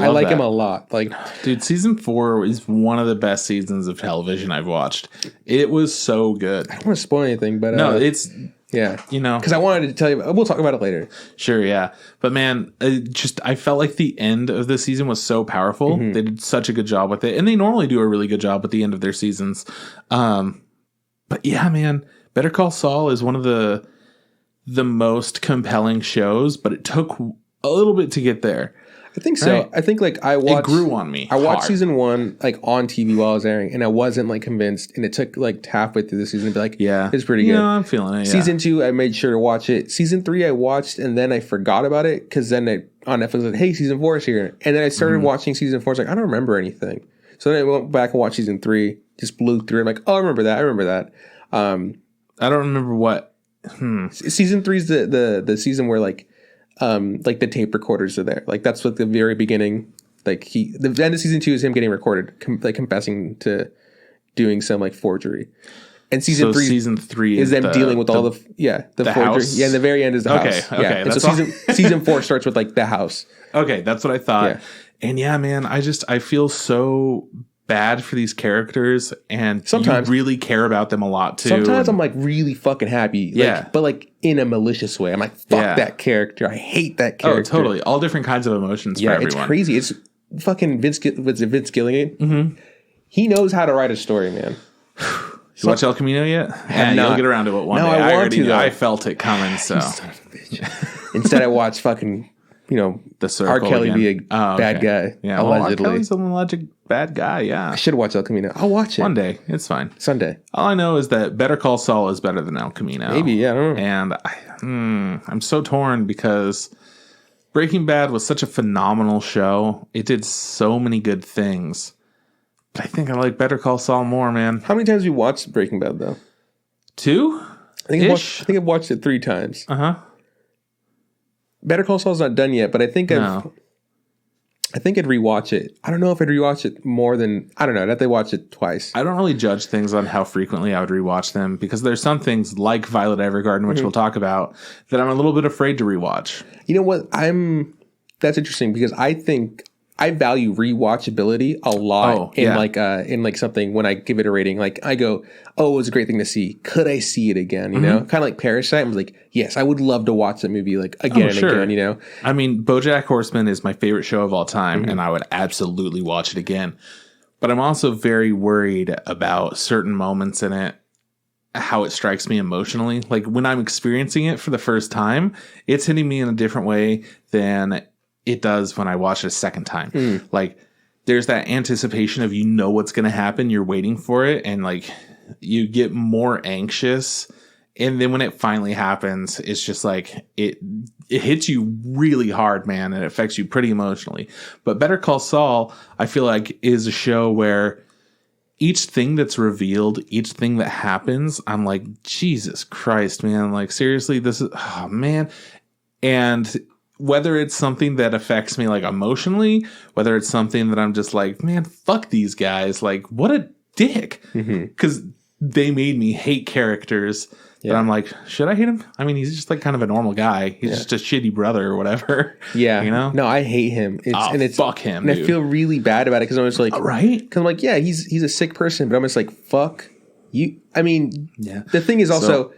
[SPEAKER 1] like him a lot. Like,
[SPEAKER 2] dude, season 4 is one of the best seasons of television I've watched. It was so good.
[SPEAKER 1] I don't want to spoil anything, but
[SPEAKER 2] no, it's,
[SPEAKER 1] yeah,
[SPEAKER 2] you know,
[SPEAKER 1] because I wanted to tell you, we'll talk about it later.
[SPEAKER 2] Sure, yeah. But man, I felt like the end of the season was so powerful. They did such a good job with it. And they normally do a really good job at the end of their seasons. But yeah, man, Better Call Saul is one of the most compelling shows, but it took a little bit to get there.
[SPEAKER 1] I think so. Right? I think like it
[SPEAKER 2] grew on me.
[SPEAKER 1] I watched season 1 like on TV while it was airing, and I wasn't like convinced. And it took like halfway through the season to be like, yeah, it's pretty good.
[SPEAKER 2] Yeah, I'm feeling it. Yeah.
[SPEAKER 1] Season 2, I made sure to watch it. Season 3, I watched, and then I forgot about it because then on Netflix said, hey, season 4 is here, and then I started watching season 4. It's like I don't remember anything. So then I went back and watched season 3. Just blew through. I'm like, oh, I remember that.
[SPEAKER 2] I don't remember what.
[SPEAKER 1] Season 3 is the season where like the tape recorders are there. Like that's what the very beginning. Like the end of season 2 is him getting recorded, confessing to doing some like forgery. And season 3 is them dealing with all the forgery.
[SPEAKER 2] House?
[SPEAKER 1] Yeah, and the very end is the house.
[SPEAKER 2] Okay.
[SPEAKER 1] Yeah. And so season 4 starts with like the house.
[SPEAKER 2] Okay, that's what I thought. Yeah. And yeah, man, I feel so bad for these characters, and sometimes you really care about them a lot too.
[SPEAKER 1] Sometimes I'm like really fucking happy, like, but like in a malicious way. I'm like, fuck that character. I hate that character.
[SPEAKER 2] Oh, totally. All different kinds of emotions for everyone.
[SPEAKER 1] It's crazy. It's fucking Vince Gilligan. Mm-hmm. He knows how to write a story, man.
[SPEAKER 2] You watch El Camino yet? And you'll get around to it one day.
[SPEAKER 1] I want to.
[SPEAKER 2] I felt it coming. So
[SPEAKER 1] son of a bitch. Instead, I watched fucking
[SPEAKER 2] The Circle.
[SPEAKER 1] R. Kelly
[SPEAKER 2] again.
[SPEAKER 1] be a bad guy.
[SPEAKER 2] Yeah,
[SPEAKER 1] allegedly.
[SPEAKER 2] R. Kelly's an alleged bad guy. Yeah,
[SPEAKER 1] I should watch El Camino. I'll watch it
[SPEAKER 2] one day. It's fine.
[SPEAKER 1] Sunday.
[SPEAKER 2] All I know is that Better Call Saul is better than El Camino.
[SPEAKER 1] Maybe, yeah. I don't know.
[SPEAKER 2] And I'm so torn because Breaking Bad was such a phenomenal show. It did so many good things. But I think I like Better Call Saul more, man.
[SPEAKER 1] How many times have you watched Breaking Bad, though?
[SPEAKER 2] 2?
[SPEAKER 1] I think I've watched it 3 times.
[SPEAKER 2] Uh-huh.
[SPEAKER 1] Better Call Saul's not done yet, but I think I'd rewatch it. I don't know if I'd rewatch it more than, I don't know. I'd have to watch it twice.
[SPEAKER 2] I don't really judge things on how frequently I would rewatch them because there's some things like Violet Evergarden, which we'll talk about, that I'm a little bit afraid to rewatch. You know what?
[SPEAKER 1] That's interesting because I think I value rewatchability a lot in like something when I give it a rating. Like I go, oh, it was a great thing to see. Could I see it again? You know, kind of like Parasite. I was like, yes, I would love to watch that movie like again and again. You know,
[SPEAKER 2] I mean, BoJack Horseman is my favorite show of all time, and I would absolutely watch it again. But I'm also very worried about certain moments in it, how it strikes me emotionally. Like when I'm experiencing it for the first time, it's hitting me in a different way than it does when I watch it a second time. Like there's that anticipation of what's going to happen. You're waiting for it. And like you get more anxious. And then when it finally happens, it's just like it hits you really hard, man. And it affects you pretty emotionally. But Better Call Saul, I feel like is a show where each thing that's revealed, each thing that happens, I'm like, Jesus Christ, man. Like seriously, this is, oh man. And whether it's something that affects me like emotionally, whether it's something that I'm just like, man, fuck these guys. Like, what a dick. Because they made me hate characters that I'm like, should I hate him? I mean, he's just like kind of a normal guy. He's just a shitty brother or whatever.
[SPEAKER 1] Yeah.
[SPEAKER 2] You know?
[SPEAKER 1] No, I hate him.
[SPEAKER 2] Fuck him.
[SPEAKER 1] And dude. I feel really bad about it because I'm just like,
[SPEAKER 2] right?
[SPEAKER 1] Because I'm like, yeah, he's a sick person, but I'm just like, fuck you. I mean, the thing is also,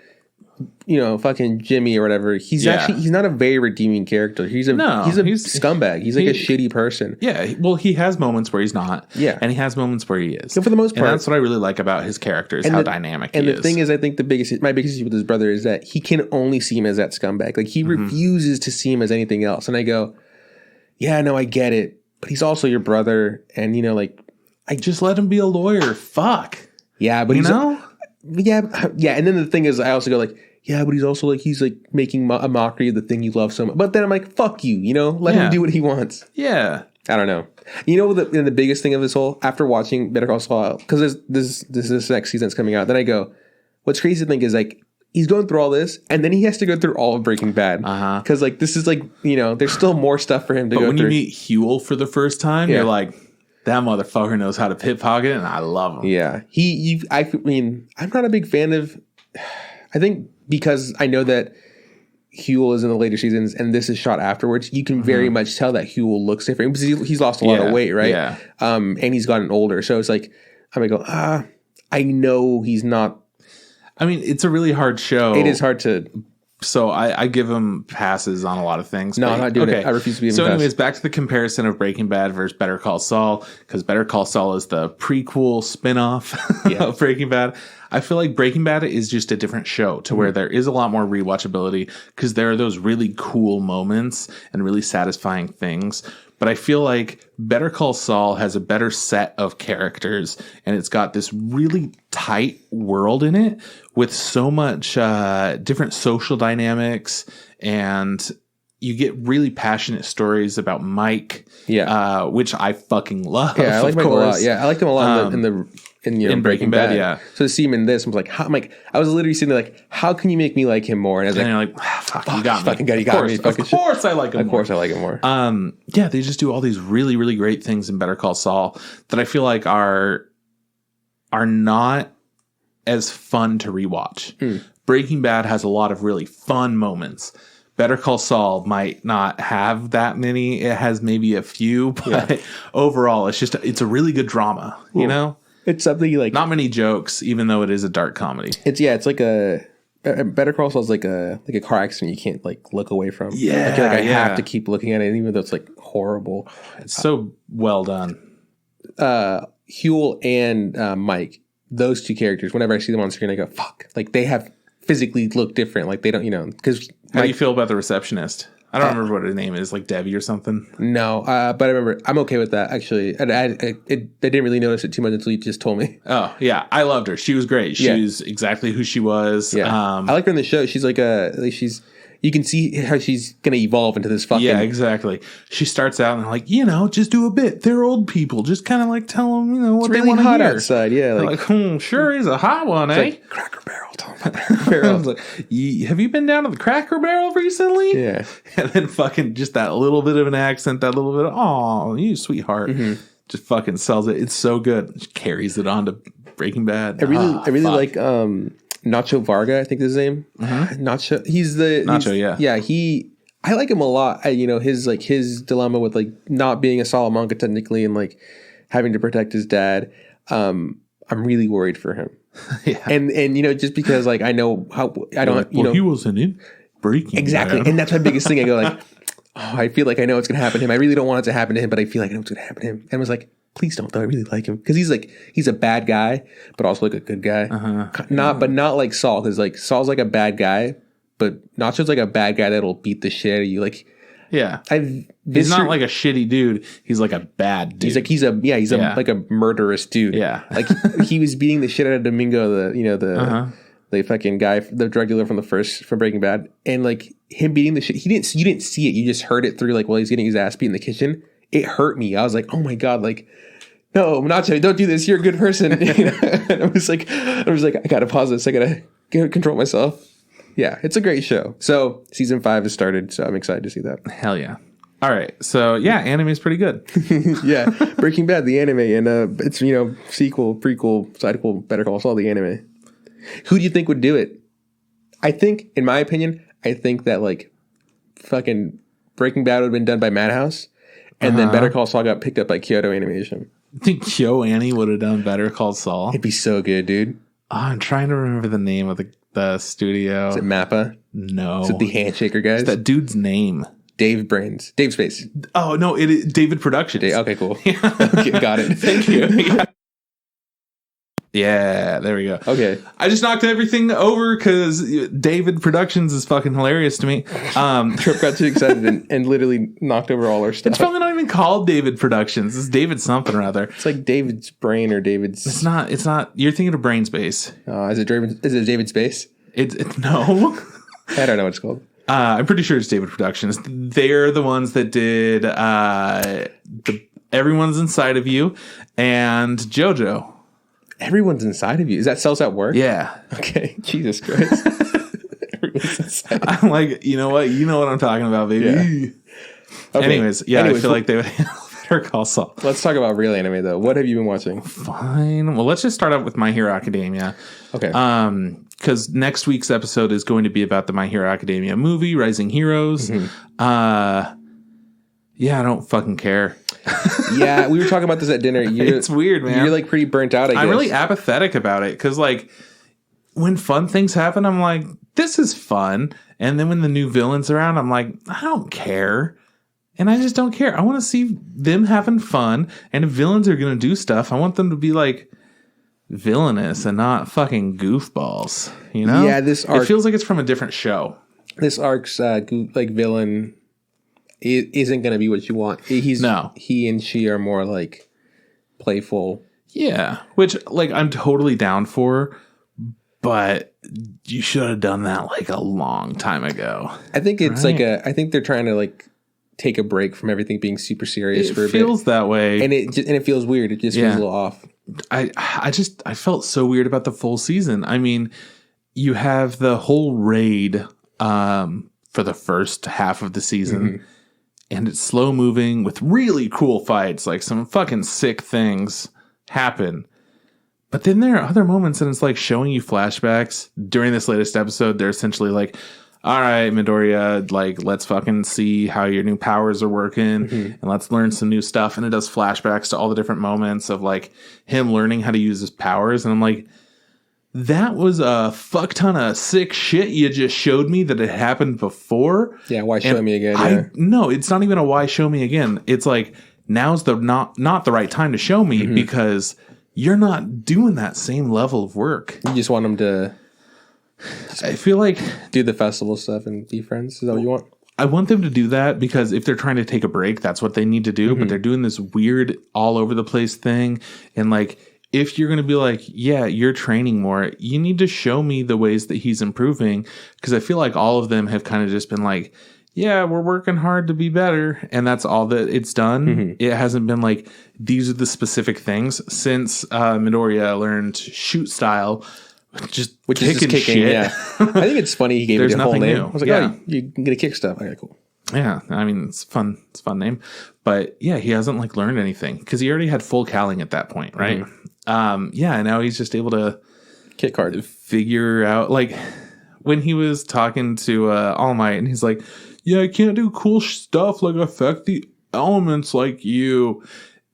[SPEAKER 1] fucking Jimmy or whatever. He's not a very redeeming character. He's a scumbag. He's like a shitty person.
[SPEAKER 2] Yeah. Well, he has moments where he's not. Yeah. And he has moments where he is.
[SPEAKER 1] So for the most part,
[SPEAKER 2] and that's what I really like about his character is how dynamic he is. And
[SPEAKER 1] the thing is, I think my biggest issue with his brother is that he can only see him as that scumbag. Like he refuses to see him as anything else. And I go, yeah, no, I get it, but he's also your brother, and
[SPEAKER 2] I just let him be a lawyer. Fuck.
[SPEAKER 1] Yeah, but yeah. And then the thing is, I also go like, yeah, but he's also like, he's like making a mockery of the thing you love so much. But then I'm like, fuck you, let him do what he wants.
[SPEAKER 2] Yeah.
[SPEAKER 1] I don't know. The biggest thing of this whole, after watching Better Call Saul, because this next season that's coming out, then I go, what's crazy to think is like, he's going through all this, and then he has to go through all of Breaking Bad. Because, like, this is, like, you know, there's still more stuff for him to go through. But
[SPEAKER 2] when you meet Huel for the first time, you're like, that motherfucker knows how to pickpocket, and I love him.
[SPEAKER 1] Yeah. I mean, I'm not a big fan of... I think because I know that Huel is in the later seasons, and this is shot afterwards, you can very much tell that Huel looks different. Because he's lost a lot of weight, right? Yeah. And he's gotten older. So it's like, I'm going to go, I know he's not...
[SPEAKER 2] I mean, it's a really hard show.
[SPEAKER 1] It is hard to...
[SPEAKER 2] So I give him passes on a lot of things.
[SPEAKER 1] No, I'm not doing it. I refuse to be.
[SPEAKER 2] So anyways, back to the comparison of Breaking Bad versus Better Call Saul, because Better Call Saul is the prequel spinoff of Breaking Bad. I feel like Breaking Bad is just a different show to where there is a lot more rewatchability because there are those really cool moments and really satisfying things. But I feel like Better Call Saul has a better set of characters, and it's got this really tight world in it with so much different social dynamics, and you get really passionate stories about Mike, which I fucking love.
[SPEAKER 1] Yeah, I like Mike a lot. Yeah, I liked him a lot in Breaking Bad.
[SPEAKER 2] Yeah.
[SPEAKER 1] So to see him in this, I was like, I was literally sitting there like, how can you make me like him more? And I was
[SPEAKER 2] you're like, fuck, you got me.
[SPEAKER 1] Fucking you got me.
[SPEAKER 2] Of course I like him more.
[SPEAKER 1] Of course I like him more.
[SPEAKER 2] Yeah, they just do all these really, really great things in Better Call Saul that I feel like are not as fun to rewatch. Breaking Bad has a lot of really fun moments. Better Call Saul might not have that many. It has maybe a few, but overall, it's a really good drama, you know?
[SPEAKER 1] It's something you like.
[SPEAKER 2] Not many jokes, even though it is a dark comedy.
[SPEAKER 1] It's like a Better Call Saul is like a car accident you can't like look away from.
[SPEAKER 2] Yeah,
[SPEAKER 1] I feel like I have to keep looking at it, even though it's like horrible.
[SPEAKER 2] It's so well done.
[SPEAKER 1] Huel and Mike, those two characters. Whenever I see them on screen, I go, "Fuck!" Like they have physically look different. Like they don't, because.
[SPEAKER 2] How do you feel about the receptionist? I don't remember what her name is, like Debbie or something.
[SPEAKER 1] No, but I remember I'm okay with that actually. I didn't really notice it too much until you just told me.
[SPEAKER 2] Oh yeah, I loved her. She was great. She was exactly who she was.
[SPEAKER 1] Yeah, I like her in the show. She's like you can see how she's gonna evolve into this fucking.
[SPEAKER 2] Yeah, exactly. She starts out and like, just do a bit. They're old people. Just kind of like tell them, what
[SPEAKER 1] it's really
[SPEAKER 2] they want to
[SPEAKER 1] hot
[SPEAKER 2] hear
[SPEAKER 1] outside. Yeah,
[SPEAKER 2] like sure is a hot one, eh?
[SPEAKER 1] Like Cracker Barrel. Barrel.
[SPEAKER 2] Like, have you been down to the Cracker Barrel recently?
[SPEAKER 1] Yeah,
[SPEAKER 2] and then fucking just that little bit of an accent, that little bit of oh, you sweetheart, just fucking sells it. It's so good. She carries it on to Breaking Bad.
[SPEAKER 1] I really like Nacho Varga, I think is his name. Nacho. He's the Nacho. I like him a lot. His dilemma with like not being a Salamanca technically and like having to protect his dad. I'm really worried for him. And just because like I know how I don't
[SPEAKER 2] he wasn't in Breaking
[SPEAKER 1] exactly,
[SPEAKER 2] Bad.
[SPEAKER 1] And that's my biggest thing. I go like, I feel like I know what's gonna happen to him. I really don't want it to happen to him, but I feel like I know what's gonna happen to him. And I was like, please don't. Though I really like him because he's a bad guy, but also like a good guy. But not like Saul, because like Saul's like a bad guy, but Nacho's like a bad guy that'll beat the shit out of you. Like,
[SPEAKER 2] yeah, he's not like a shitty dude. He's like a bad dude.
[SPEAKER 1] He's like a murderous dude.
[SPEAKER 2] Yeah,
[SPEAKER 1] like he was beating the shit out of Domingo, the fucking guy, the drug dealer from Breaking Bad, and like him beating the shit. You didn't see it. You just heard it through like while he's getting his ass beat in the kitchen. It hurt me. I was like, oh my god, like. No, Nacho, don't do this. You're a good person. And I was like, I gotta pause this. I gotta control myself. Yeah, it's a great show. So season 5 has started, so I'm excited to see that.
[SPEAKER 2] Hell yeah! All right, so yeah, anime is pretty good.
[SPEAKER 1] Yeah, Breaking Bad, the anime, and it's sequel, prequel, sidequel, Better Call Saul, the anime. Who do you think would do it? I think, in my opinion, that like fucking Breaking Bad would have been done by Madhouse, and then Better Call Saul got picked up by Kyoto Animation.
[SPEAKER 2] I think Kyo Annie would have done Better Call Saul.
[SPEAKER 1] It'd be so good, dude.
[SPEAKER 2] Oh, I'm trying to remember the name of the studio.
[SPEAKER 1] Is it Mappa?
[SPEAKER 2] No.
[SPEAKER 1] Is it the Handshaker guys?
[SPEAKER 2] It's that dude's name.
[SPEAKER 1] Dave Brains. Dave Space.
[SPEAKER 2] Oh, no, it is David Productions.
[SPEAKER 1] Okay, cool. Okay, got it.
[SPEAKER 2] Thank you. Yeah, there we go.
[SPEAKER 1] Okay.
[SPEAKER 2] I just knocked everything over because David Productions is fucking hilarious to me.
[SPEAKER 1] Trip got too excited and literally knocked over all our stuff.
[SPEAKER 2] It's probably not even called David Productions. It's David something or other.
[SPEAKER 1] It's like David's Brain or David's...
[SPEAKER 2] It's not. You're thinking of Brain Space.
[SPEAKER 1] Is it David Space?
[SPEAKER 2] It's no.
[SPEAKER 1] I don't know what it's called.
[SPEAKER 2] I'm pretty sure it's David Productions. They're the ones that did Everyone's Inside of You and JoJo.
[SPEAKER 1] Everyone's Inside of You. Is that Cells at Work?
[SPEAKER 2] Yeah.
[SPEAKER 1] Okay. Jesus Christ.
[SPEAKER 2] I'm like, you know what? You know what I'm talking about, baby.
[SPEAKER 1] Yeah. Okay.
[SPEAKER 2] Anyways, I feel like they would handle Better Call Saul.
[SPEAKER 1] Let's talk about real anime, though. What have you been watching?
[SPEAKER 2] Fine. Well, let's just start out with My Hero Academia.
[SPEAKER 1] Okay.
[SPEAKER 2] Because next week's episode is going to be about the My Hero Academia movie, Rising Heroes. I don't fucking care.
[SPEAKER 1] Yeah, we were talking about this at dinner.
[SPEAKER 2] It's weird, man.
[SPEAKER 1] You're like pretty burnt out, I guess.
[SPEAKER 2] I'm really apathetic about it because, like, when fun things happen, I'm like, this is fun. And then when the new villain's around, I'm like, I don't care. And I just don't care. I want to see them having fun. And if villains are going to do stuff, I want them to be like villainous and not fucking goofballs. You know?
[SPEAKER 1] Yeah, this arc,
[SPEAKER 2] it feels like it's from a different show.
[SPEAKER 1] This arc's like villain isn't going to be what you want. He and she are more like playful.
[SPEAKER 2] Yeah, which like I'm totally down for, but you should have done that like a long time ago.
[SPEAKER 1] I think it's I think they're trying to like take a break from everything being super serious for a bit. It
[SPEAKER 2] feels that way.
[SPEAKER 1] And it feels weird. It just feels a little off.
[SPEAKER 2] I felt so weird about the full season. I mean, you have the whole raid for the first half of the season, and it's slow moving with really cool fights. Like some fucking sick things happen. But then there are other moments and it's like showing you flashbacks. During this latest episode, they're essentially like, all right, Midoriya, like, let's fucking see how your new powers are working and let's learn some new stuff. And it does flashbacks to all the different moments of like him learning how to use his powers. And I'm like, that was a fuck ton of sick shit you just showed me that it happened before.
[SPEAKER 1] Yeah, why show me again?
[SPEAKER 2] No, it's not even a why show me again. It's like, now's the not the right time to show me because you're not doing that same level of work.
[SPEAKER 1] You just want them to...
[SPEAKER 2] I feel like
[SPEAKER 1] do the festival stuff and be friends. Is that what you want?
[SPEAKER 2] I want them to do that because if they're trying to take a break, that's what they need to do. But they're doing this weird all over the place thing. And like, if you're going to be like, yeah, you're training more, you need to show me the ways that he's improving. Because I feel like all of them have kind of just been like, yeah, we're working hard to be better. And that's all that it's done. It hasn't been like, these are the specific things since Midoriya learned shoot style. Which is just kicking shit.
[SPEAKER 1] Yeah. I think it's funny he gave it a whole name.
[SPEAKER 2] New.
[SPEAKER 1] I was like, oh, you can get a kick stuff. Okay, cool.
[SPEAKER 2] Yeah, I mean, it's fun. It's a fun name. But yeah, he hasn't like learned anything because he already had full calling at that point, right? Now he's just able to
[SPEAKER 1] kick hard.
[SPEAKER 2] Figure out, like, when he was talking to All Might and he's like, yeah, I can't do cool stuff like affect the elements like you.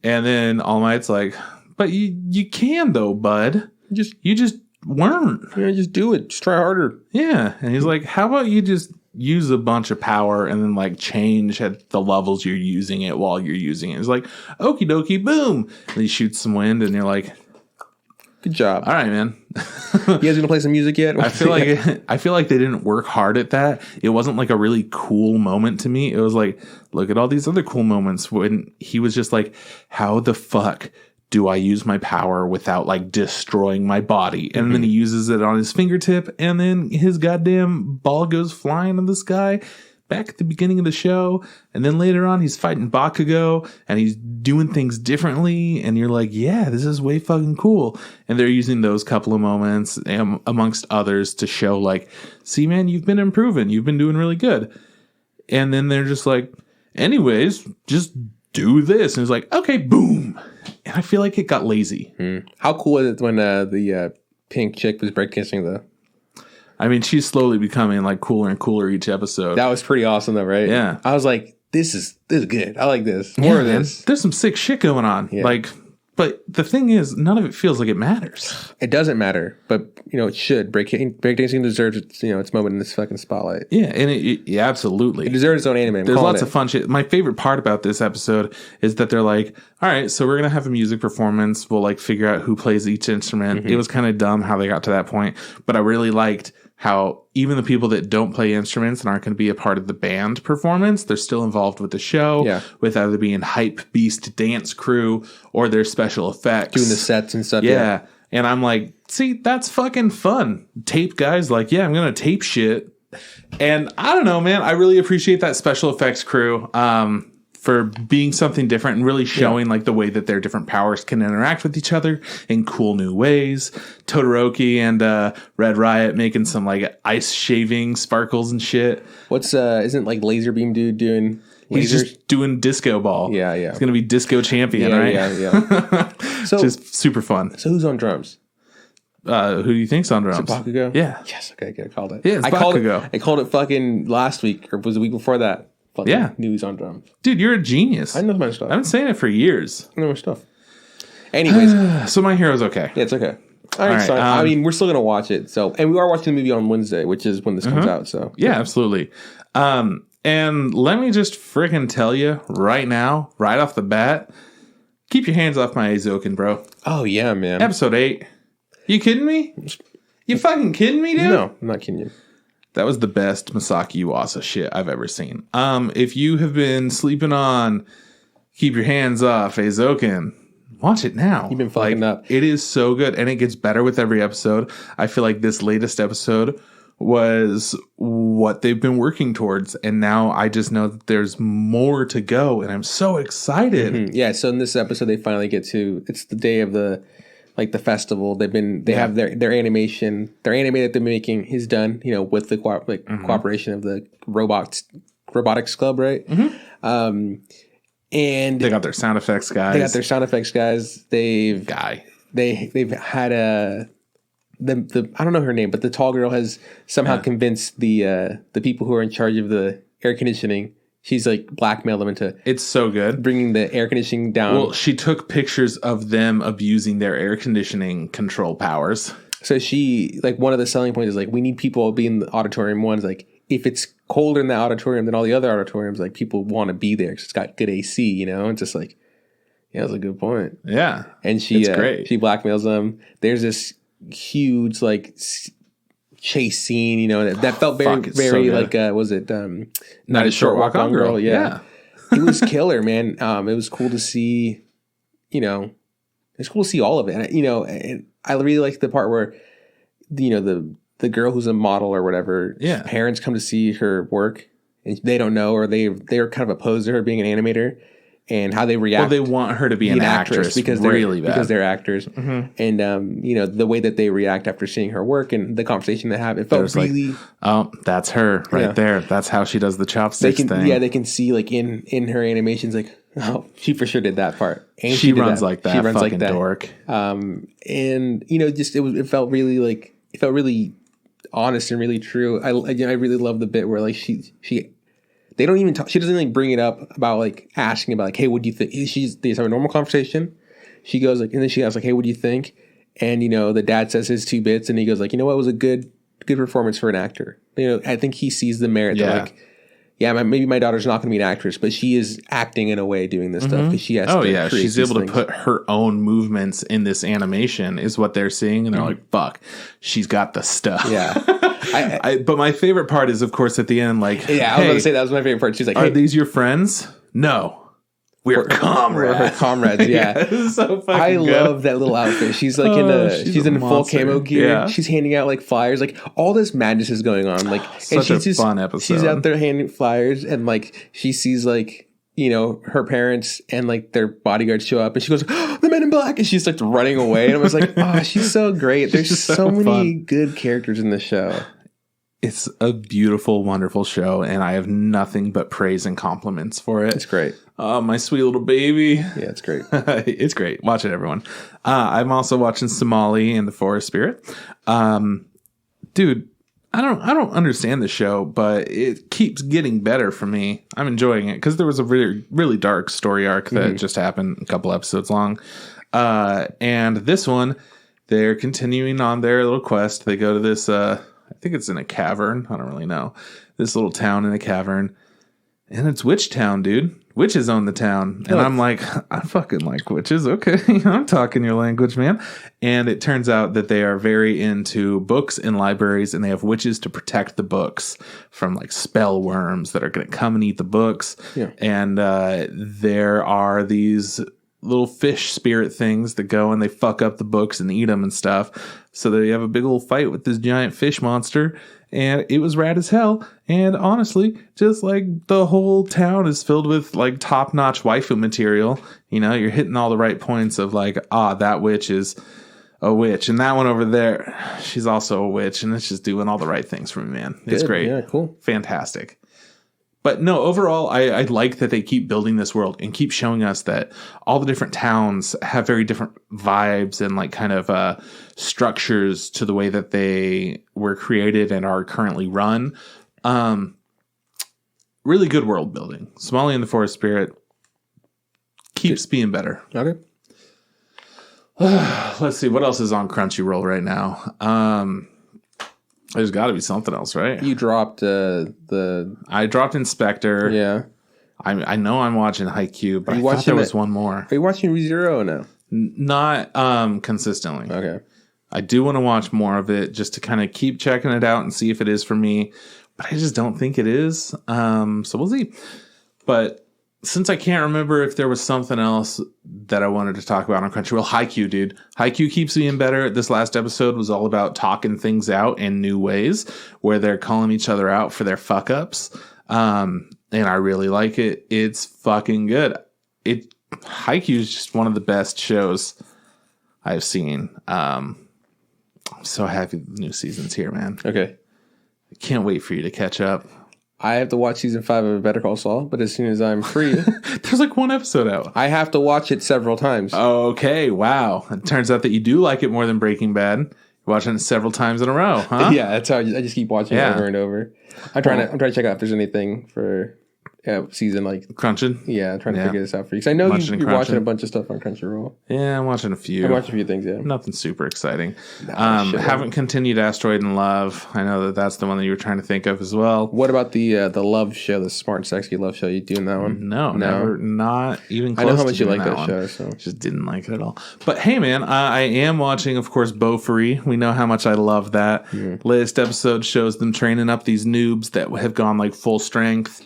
[SPEAKER 2] And then All Might's like, but you can though, bud. You just learn.
[SPEAKER 1] Yeah, just do it. Just try harder.
[SPEAKER 2] Yeah. And he's like, how about you just use a bunch of power and then like change at the levels you're using it while you're using it. It's like, okie dokie, boom. And he shoots some wind and you're like,
[SPEAKER 1] good job.
[SPEAKER 2] All right, man.
[SPEAKER 1] You guys gonna play some music yet?
[SPEAKER 2] I feel like they didn't work hard at that. It wasn't like a really cool moment to me. It was like, look at all these other cool moments when he was just like, how the fuck do I use my power without like destroying my body? And then he uses it on his fingertip and then his goddamn ball goes flying in the sky back at the beginning of the show. And then later on he's fighting Bakugo and he's doing things differently. And you're like, yeah, this is way fucking cool. And they're using those couple of moments amongst others to show like, see, man, you've been improving. You've been doing really good. And then they're just like, anyways, just do this. And it's like, okay, boom. And I feel like it got lazy.
[SPEAKER 1] How cool was it when the pink chick was breakdancing though?
[SPEAKER 2] I mean, she's slowly becoming like cooler and cooler each episode.
[SPEAKER 1] That was pretty awesome though, right?
[SPEAKER 2] Yeah.
[SPEAKER 1] I was like, this is good. I like this. More of this.
[SPEAKER 2] Man, there's some sick shit going on. Yeah. Like, but the thing is, none of it feels like it matters.
[SPEAKER 1] It doesn't matter, but it should. Breakdancing deserves its moment in this fucking spotlight.
[SPEAKER 2] Yeah, and it absolutely.
[SPEAKER 1] It deserves its own anime.
[SPEAKER 2] There's lots of fun shit. My favorite part about this episode is that they're like, all right, so we're gonna have a music performance. We'll like figure out who plays each instrument. It was kind of dumb how they got to that point, but I really liked how even the people that don't play instruments and aren't going to be a part of the band performance, they're still involved with the show, with either being hype beast dance crew or their special effects.
[SPEAKER 1] Doing the sets and stuff.
[SPEAKER 2] Yeah. And I'm like, see, that's fucking fun. Tape guys like, yeah, I'm going to tape shit. And I don't know, man. I really appreciate that special effects crew. for being something different and really showing like the way that their different powers can interact with each other in cool new ways. Todoroki and Red Riot making some like ice shaving sparkles and shit.
[SPEAKER 1] What's isn't like Laser Beam dude doing?
[SPEAKER 2] He's just doing disco ball.
[SPEAKER 1] Yeah.
[SPEAKER 2] He's gonna be disco champion, right?
[SPEAKER 1] Yeah. So
[SPEAKER 2] just super fun.
[SPEAKER 1] So who's on drums?
[SPEAKER 2] Who do you think's on drums?
[SPEAKER 1] Is it Bakugo?
[SPEAKER 2] Yeah.
[SPEAKER 1] Yes. Okay. I called it.
[SPEAKER 2] Yeah, it's Bakugo.
[SPEAKER 1] I called it fucking last week, or was it the week before that? Fucking knew he's on drums.
[SPEAKER 2] Dude, you're a genius.
[SPEAKER 1] I know my stuff.
[SPEAKER 2] I've been saying it for years.
[SPEAKER 1] I know my stuff. Anyways,
[SPEAKER 2] so My Hero's okay.
[SPEAKER 1] Yeah, it's okay. All right. So, I mean, we're still gonna watch it. So, and we are watching the movie on Wednesday, which is when this comes out. So,
[SPEAKER 2] yeah, absolutely. And let me just freaking tell you right now, right off the bat, keep your hands off my Eizouken, bro.
[SPEAKER 1] Oh yeah, man.
[SPEAKER 2] Episode 8. You kidding me? You fucking kidding me, dude?
[SPEAKER 1] No, I'm not kidding you.
[SPEAKER 2] That was the best Masaki Yuasa shit I've ever seen. If you have been sleeping on Keep Your Hands Off Eizouken, watch it now.
[SPEAKER 1] You've been fucking up.
[SPEAKER 2] It is so good, and it gets better with every episode. I feel like this latest episode was what they've been working towards, and now I just know that there's more to go, and I'm so excited.
[SPEAKER 1] Mm-hmm. Yeah, so in this episode they finally get to, it's the day of the festival. They have their animation, their anime that they're making is done, with the cooperation of the robotics club, right?
[SPEAKER 2] Mm-hmm.
[SPEAKER 1] And
[SPEAKER 2] they got their sound effects guys. They've had I don't know her name, but the tall girl has somehow convinced the people who are in charge of the air conditioning. She's like blackmailed them into. It's so good.
[SPEAKER 1] Bringing the air conditioning down.
[SPEAKER 2] Well, she took pictures of them abusing their air conditioning control powers.
[SPEAKER 1] So she, like, one of the selling points is like, we need people to be in the auditorium. One's like, if it's colder in the auditorium than all the other auditoriums, like, people want to be there because it's got good AC, It's just like, yeah, that's a good point.
[SPEAKER 2] Yeah.
[SPEAKER 1] And she blackmails them. There's this huge like chase scene, that felt very so like was it
[SPEAKER 2] Not a Short Walk On Girl? Yeah.
[SPEAKER 1] It was killer, man. It was cool to see, it's cool to see all of it, and I really like the part where the girl who's a model or whatever, parents come to see her work and they don't know, or they're kind of opposed to her being an animator. And how they react.
[SPEAKER 2] Well, they want her to be an actress
[SPEAKER 1] because they're actors. Mm-hmm. And the way that they react after seeing her work and the conversation they have, it felt really.
[SPEAKER 2] Like, oh, that's her right there. That's how she does the chopsticks thing.
[SPEAKER 1] Yeah, they can see like in her animations, like, oh, she for sure did that part. And
[SPEAKER 2] she runs like that. She runs fucking like that. Dork.
[SPEAKER 1] And just it felt really honest and really true. I really love the bit where like she. They don't even talk. She doesn't like bring it up about like asking about like, hey, what do you think? They just have a normal conversation. She goes like, and then she asks like, hey, what do you think? And the dad says his 2 bits, and he goes like, what, it was a good performance for an actor. I think he sees the merit. Yeah. That, like, maybe my daughter's not going to be an actress, but she is acting in a way doing this stuff because she has. Oh yeah,
[SPEAKER 2] she's able to put her own movements in this animation, is what they're seeing, and they're like, fuck, she's got the stuff.
[SPEAKER 1] Yeah.
[SPEAKER 2] But my favorite part is, of course, at the end, like,
[SPEAKER 1] I was going to say that was my favorite part. She's like,
[SPEAKER 2] "Are these your friends?" No, we're comrades.
[SPEAKER 1] We're her comrades. Yeah,
[SPEAKER 2] it's so fucking
[SPEAKER 1] I
[SPEAKER 2] good.
[SPEAKER 1] love that little outfit. She's like she's in full camo gear. Yeah. She's handing out like flyers. Like all this madness is going on. Like,
[SPEAKER 2] such and she's a fun episode.
[SPEAKER 1] She's out there handing flyers, and like she sees like her parents and like their bodyguards show up, and she goes, oh, "The Men in Black," and she starts running away. And I was like, "Oh, she's so great." There's so many good characters in this show.
[SPEAKER 2] It's a beautiful, wonderful show, and I have nothing but praise and compliments for it.
[SPEAKER 1] It's great.
[SPEAKER 2] Oh, my sweet little baby.
[SPEAKER 1] Yeah, it's great.
[SPEAKER 2] It's great. Watch it, everyone. I'm also watching Somali and the Forest Spirit. Dude, I don't understand the show, but it keeps getting better for me. I'm enjoying it because there was a really, really dark story arc that just happened a couple episodes long. And this one, they're continuing on their little quest. They go to this... I think it's in a cavern. I don't really know. This little town in a cavern. And it's Witch Town, dude. Witches own the town. And I'm like, I fucking like witches. Okay. I'm talking your language, man. And it turns out that they are very into books and libraries, and they have witches to protect the books from like spell worms that are going to come and eat the books.
[SPEAKER 1] Yeah.
[SPEAKER 2] And there are these little fish spirit things that go and they fuck up the books and eat them and stuff. So they have a big old fight with this giant fish monster. And it was rad as hell. And honestly, just like the whole town is filled with like top-notch waifu material. You know, you're hitting all the right points of like, that witch is a witch. And that one over there, she's also a witch. And it's just doing all the right things for me, man. It's great.
[SPEAKER 1] Yeah, cool.
[SPEAKER 2] Fantastic. But no, overall, I like that they keep building this world and keep showing us that all the different towns have very different vibes and like kind of structures to the way that they were created and are currently run. Really good world building. Somali and the Forest Spirit keeps being better.
[SPEAKER 1] Okay.
[SPEAKER 2] Let's see. What else is on Crunchyroll right now? There's got to be something else, right?
[SPEAKER 1] You dropped
[SPEAKER 2] I dropped Inspector.
[SPEAKER 1] Yeah.
[SPEAKER 2] I know I'm watching Haikyuu, but I thought there was one more.
[SPEAKER 1] Are you watching ReZero now?
[SPEAKER 2] Not consistently.
[SPEAKER 1] Okay.
[SPEAKER 2] I do want to watch more of it just to kind of keep checking it out and see if it is for me. But I just don't think it is. So we'll see. But since I can't remember if there was something else that I wanted to talk about on Crunchyroll, Haikyuu, dude. Haikyuu keeps being better. This last episode was all about talking things out in new ways where they're calling each other out for their fuck ups. And I really like it. It's fucking good. Haikyuu is just one of the best shows I've seen. I'm so happy the new season's here, man.
[SPEAKER 1] Okay.
[SPEAKER 2] I can't wait for you to catch up.
[SPEAKER 1] I have to watch season 5 of Better Call Saul, but as soon as I'm free...
[SPEAKER 2] There's like one episode out.
[SPEAKER 1] I have to watch it several times.
[SPEAKER 2] Okay, wow. It turns out that you do like it more than Breaking Bad. You're watching it several times in a row, huh?
[SPEAKER 1] Yeah, that's how I just keep watching it over and over. I'm trying to check out if there's anything for season like...
[SPEAKER 2] Crunching?
[SPEAKER 1] Yeah, I'm trying to figure this out for you. Because I know you're watching a bunch of stuff on Crunchyroll.
[SPEAKER 2] Yeah, I'm watching a few.
[SPEAKER 1] I'm watching a few things, yeah.
[SPEAKER 2] Nothing super exciting. Haven't continued Asteroid in Love. I know that's the one that you were trying to think of as well.
[SPEAKER 1] What about the love show, the smart and sexy love show? You doing that one?
[SPEAKER 2] No, never, not even close.
[SPEAKER 1] I know how much you like
[SPEAKER 2] that
[SPEAKER 1] show, so
[SPEAKER 2] just didn't like it at all. But hey, man, I am watching, of course, Beaufry. We know how much I love that. Latest episode shows them training up these noobs that have gone like full strength.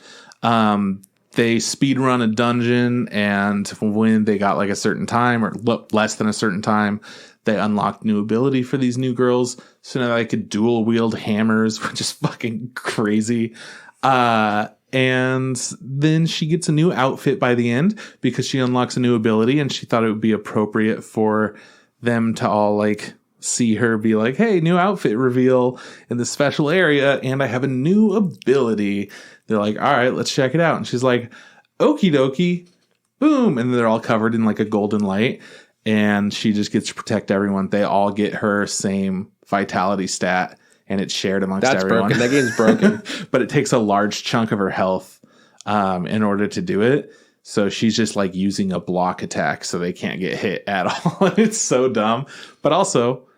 [SPEAKER 2] They speed run a dungeon, and when they got like a certain time or less than a certain time, they unlocked new ability for these new girls. So now they could dual wield hammers, which is fucking crazy. And then she gets a new outfit by the end because she unlocks a new ability, and she thought it would be appropriate for them to all like see her be like, hey, new outfit reveal in this special area, and I have a new ability. They're like, all right, let's check it out. And she's like, okie dokie, boom. And they're all covered in like a golden light. And she just gets to protect everyone. They all get her same vitality stat, and it's shared amongst everyone.
[SPEAKER 1] That's broken. That game's broken.
[SPEAKER 2] But it takes a large chunk of her health in order to do it. So she's just like using a block attack so they can't get hit at all. It's so dumb. But also,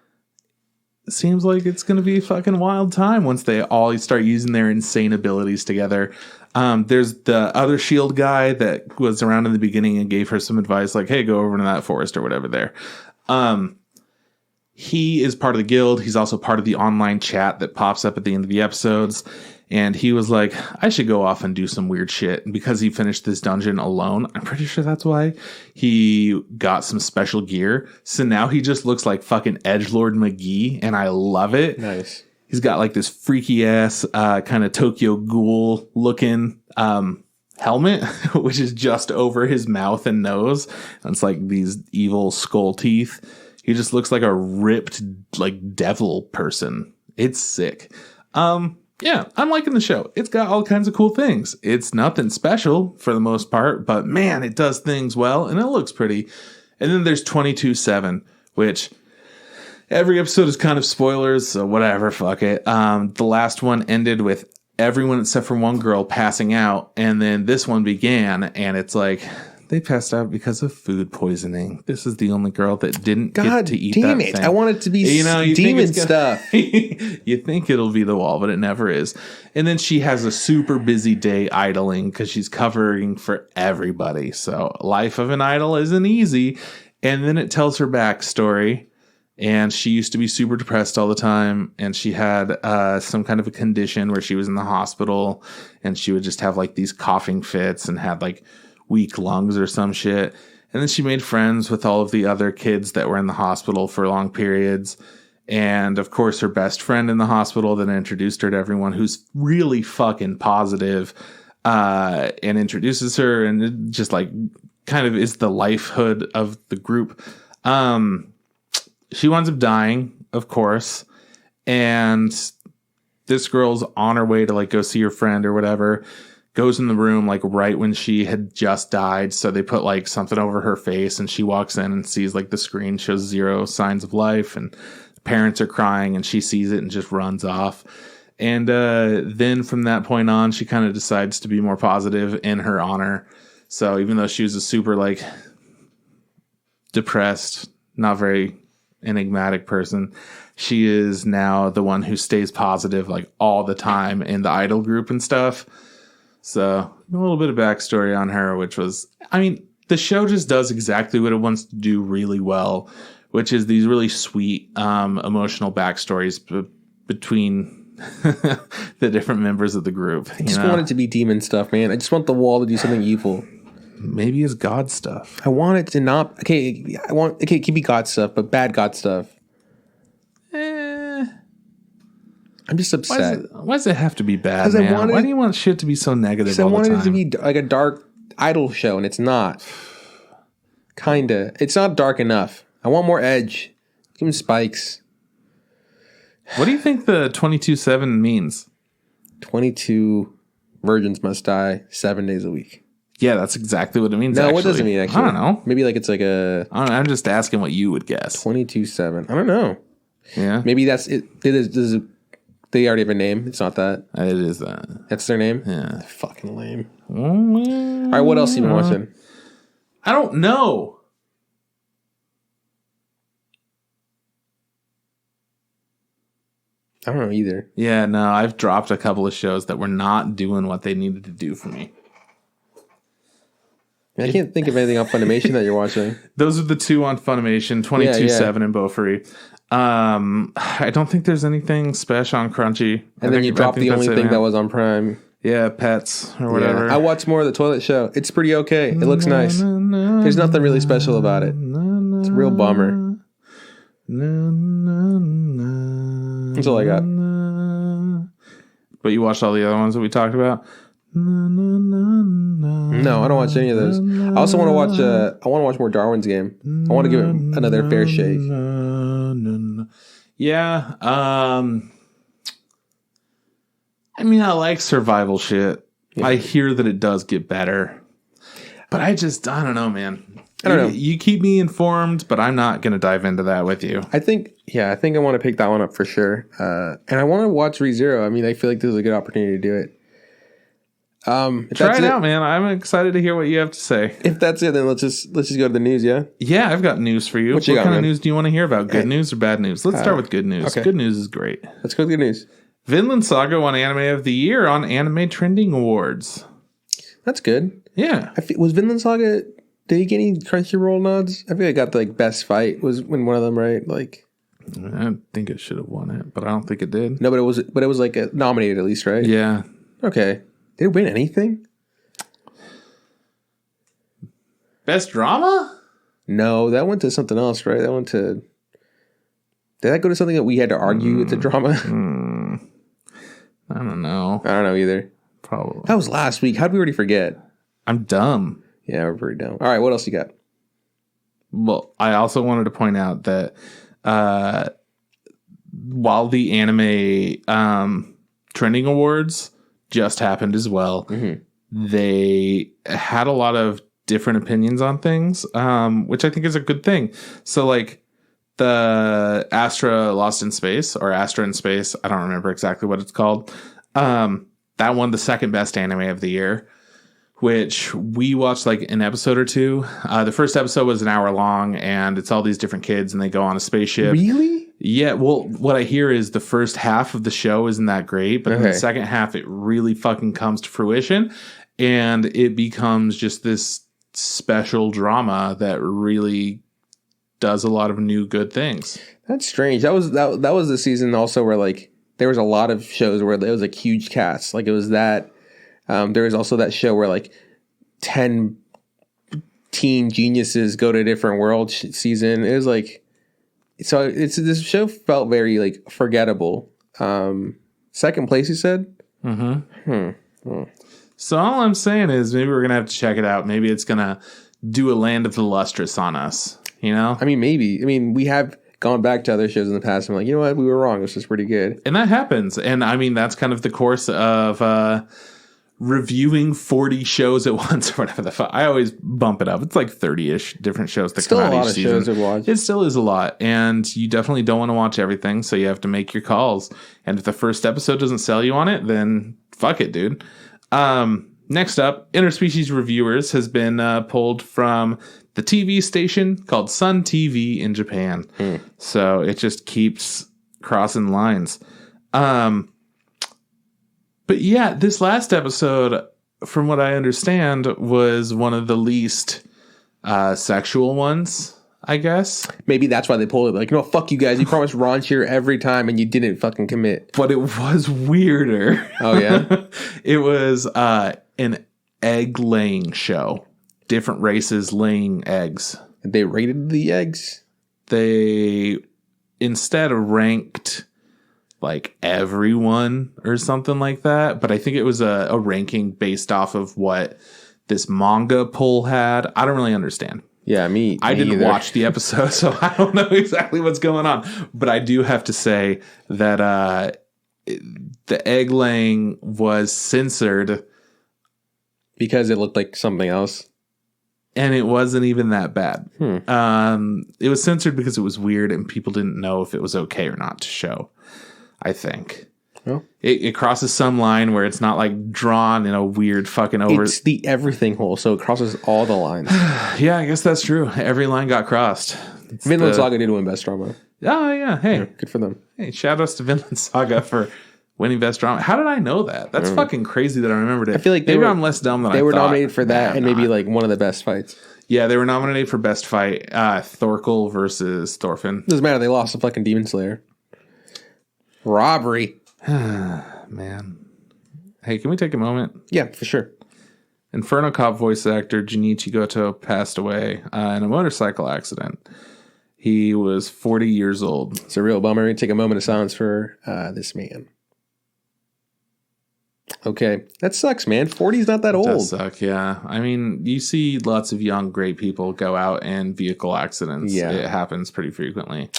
[SPEAKER 2] it seems like it's going to be a fucking wild time once they all start using their insane abilities together. There's the other shield guy that was around in the beginning and gave her some advice like, hey, go over to that forest or whatever there. He is part of the guild. He's also part of the online chat that pops up at the end of the episodes. And he was like, I should go off and do some weird shit. And because he finished this dungeon alone, I'm pretty sure that's why he got some special gear. So now he just looks like fucking Edgelord McGee, and I love it.
[SPEAKER 1] Nice.
[SPEAKER 2] He's got like this freaky ass kind of Tokyo Ghoul looking helmet, which is just over his mouth and nose. And it's like these evil skull teeth. He just looks like a ripped like devil person. It's sick. Yeah, I'm liking the show. It's got all kinds of cool things. It's nothing special for the most part, but man, it does things well and it looks pretty. And then there's 22/7, which every episode is kind of spoilers, so whatever, fuck it. The last one ended with everyone except for one girl passing out, and then this one began, and it's like they passed out because of food poisoning. This is the only girl that didn't get to eat that thing.
[SPEAKER 1] I want it to be demon stuff.
[SPEAKER 2] You think it'll be the wall, but it never is. And then she has a super busy day idling because she's covering for everybody. So life of an idol isn't easy. And then it tells her backstory. And she used to be super depressed all the time. And she had some kind of a condition where she was in the hospital. And she would just have like these coughing fits and had like weak lungs or some shit. And then she made friends with all of the other kids that were in the hospital for long periods. And of course, her best friend in the hospital that introduced her to everyone, who's really fucking positive, and introduces her, and it just like kind of is the lifehood of the group. She winds up dying, of course. And this girl's on her way to like go see her friend or whatever. Goes in the room like right when she had just died. So they put like something over her face, and she walks in and sees like the screen shows 0 signs of life, and the parents are crying, and she sees it and just runs off. And then from that point on, she kind of decides to be more positive in her honor. So even though she was a super like depressed, not very enigmatic person, she is now the one who stays positive like all the time in the idol group and stuff. So a little bit of backstory on her, which was, I mean, the show just does exactly what it wants to do really well, which is these really sweet, emotional backstories between the different members of the group.
[SPEAKER 1] I just want it to be demon stuff, man. I just want the wall to do something evil.
[SPEAKER 2] Maybe it's God stuff.
[SPEAKER 1] I want it to not. Okay, it can be God stuff, but bad God stuff. I'm just upset.
[SPEAKER 2] Why does it have to be bad, man? Why do you want shit to be so negative all the time? I wanted it to be
[SPEAKER 1] like a dark idol show, and it's not. Kinda. It's not dark enough. I want more edge. Give him spikes.
[SPEAKER 2] What do you think the 22/7 means?
[SPEAKER 1] 22 virgins must die 7 days a week.
[SPEAKER 2] Yeah, that's exactly what it means.
[SPEAKER 1] No, what does it mean, actually?
[SPEAKER 2] I don't know.
[SPEAKER 1] Maybe like it's like a...
[SPEAKER 2] I'm just asking what you would guess.
[SPEAKER 1] 22/7. I don't know.
[SPEAKER 2] Yeah?
[SPEAKER 1] Maybe that's it. They already have a name. It's not that.
[SPEAKER 2] It is that.
[SPEAKER 1] That's their name?
[SPEAKER 2] Yeah.
[SPEAKER 1] Fucking lame. All right, what else have you been watching?
[SPEAKER 2] I don't know.
[SPEAKER 1] I don't know either.
[SPEAKER 2] Yeah, no, I've dropped a couple of shows that were not doing what they needed to do for me.
[SPEAKER 1] I can't think of anything on Funimation that you're watching.
[SPEAKER 2] Those are the two on Funimation, 22/7 and Bofuri. I don't think there's anything special on Crunchy.
[SPEAKER 1] And then you dropped the only thing that was on Prime.
[SPEAKER 2] Yeah, Pets or whatever.
[SPEAKER 1] Yeah. I watched more of the Toilet Show. It's pretty okay. It looks nice. There's nothing really special about it. It's a real bummer. That's all I got.
[SPEAKER 2] But you watched all the other ones that we talked about?
[SPEAKER 1] No, I don't watch any of those. I also want to watch. I want to watch more Darwin's Game. I want to give it another fair shake.
[SPEAKER 2] Yeah. I mean, I like survival shit. Yeah. I hear that it does get better, but I don't know, man.
[SPEAKER 1] I don't know.
[SPEAKER 2] You keep me informed, but I'm not going to dive into that with you.
[SPEAKER 1] I think I want to pick that one up for sure. And I want to watch ReZero. I mean, I feel like this is a good opportunity to do it.
[SPEAKER 2] Try it out, man. I'm excited to hear what you have to say.
[SPEAKER 1] If that's it, then let's just go to the news, yeah?
[SPEAKER 2] Yeah, I've got news for you. What kind of news do you want to hear about? Good news or bad news? Let's start with good news. Okay. Good news is great.
[SPEAKER 1] Let's go with good news.
[SPEAKER 2] Vinland Saga won Anime of the Year on Anime Trending Awards.
[SPEAKER 1] That's good.
[SPEAKER 2] Yeah.
[SPEAKER 1] Was Vinland Saga... Did he get any Crunchyroll nods? I feel like I got the best fight was when one of them, right?
[SPEAKER 2] I think it should have won it, but I don't think it did.
[SPEAKER 1] No, but it was nominated at least, right?
[SPEAKER 2] Yeah.
[SPEAKER 1] Okay. Did it win anything?
[SPEAKER 2] Best drama?
[SPEAKER 1] No, that went to something else, right? That went to... Did that go to something that we had to argue it's a drama?
[SPEAKER 2] I don't know.
[SPEAKER 1] I don't know either.
[SPEAKER 2] Probably.
[SPEAKER 1] That was last week. How'd we already forget?
[SPEAKER 2] I'm dumb.
[SPEAKER 1] Yeah, we're pretty dumb. All right, what else you got?
[SPEAKER 2] Well, I also wanted to point out that while the anime trending awards just happened as well, they had a lot of different opinions on things, which I think is a good thing. So, the Astra Lost in Space, or Astra in Space, I don't remember exactly what it's called, that won the second best anime of the year, which we watched an episode or two. The first episode was an hour long, and it's all these different kids, and they go on a spaceship.
[SPEAKER 1] Really?
[SPEAKER 2] Yeah, well, what I hear is the first half of the show isn't that great, but in the second half, it really fucking comes to fruition, and it becomes just this special drama that really does a lot of new good things. That's
[SPEAKER 1] strange. That was the season also where there was a lot of shows where it was huge cast. It was that. There was also that show where 10 teen geniuses go to a different world season. It was like, so this show felt very like forgettable. Second place, you said?
[SPEAKER 2] So all I'm saying is maybe we're going to have to check it out. Maybe it's going to do a Land of the Lustrous on us, you know?
[SPEAKER 1] I mean, maybe. I mean, we have gone back to other shows in the past and I'm like, you know what? We were wrong. This is pretty good.
[SPEAKER 2] And that happens. And I mean, that's kind of the course of reviewing 40 shows at once or whatever the fuck. I always bump it up. It's like 30-ish different shows that come out each season. Shows to watch. It still is a lot. And you definitely don't want to watch everything. So you have to make your calls. And if the first episode doesn't sell you on it, then fuck it, dude. Next up, Interspecies Reviewers has been pulled from the TV station called Sun TV in Japan. So it just keeps crossing lines. But yeah, this last episode, from what I understand, was one of the least sexual ones, I guess.
[SPEAKER 1] Maybe that's why they pulled it. Like, no, fuck you guys. You promised raunchier every time and you didn't fucking commit.
[SPEAKER 2] But it was weirder.
[SPEAKER 1] Oh, yeah?
[SPEAKER 2] It was an egg-laying show. Different races laying eggs.
[SPEAKER 1] They rated the eggs?
[SPEAKER 2] They instead ranked like everyone or something like that. But I think it was a ranking based off of what this manga poll had. I don't really understand.
[SPEAKER 1] Yeah,
[SPEAKER 2] I didn't watch the episode, so I don't know exactly what's going on. But I do have to say that the egg laying was censored.
[SPEAKER 1] Because it looked like something else?
[SPEAKER 2] And it wasn't even that bad. It was censored because it was weird and people didn't know if it was okay or not to show, I think. Well, it crosses some line where it's not like drawn in a weird fucking over.
[SPEAKER 1] It's the everything hole, so it crosses all the lines.
[SPEAKER 2] Yeah, I guess that's true. Every line got crossed.
[SPEAKER 1] Vinland Saga did win Best Drama.
[SPEAKER 2] Oh, yeah. Hey.
[SPEAKER 1] Yeah, good for them.
[SPEAKER 2] Hey, shout outs to Vinland Saga for winning Best Drama. How did I know that? That's fucking crazy that I remembered it.
[SPEAKER 1] I feel like
[SPEAKER 2] I'm less dumb than I thought.
[SPEAKER 1] They were nominated for that and maybe like one of the best fights.
[SPEAKER 2] Yeah, they were nominated for Best Fight. Thorkel versus Thorfinn.
[SPEAKER 1] Doesn't matter. They lost to fucking Demon Slayer. Robbery.
[SPEAKER 2] Man. Hey, can we take a moment?
[SPEAKER 1] Yeah, for sure.
[SPEAKER 2] Inferno Cop voice actor Junichi Goto passed away in a motorcycle accident. He was 40 years old.
[SPEAKER 1] It's a real bummer. We take a moment of silence for this man. Okay. That sucks, man. 40 is not that old.
[SPEAKER 2] It does suck, yeah. I mean, you see lots of young, great people go out in vehicle accidents. Yeah. It happens pretty frequently.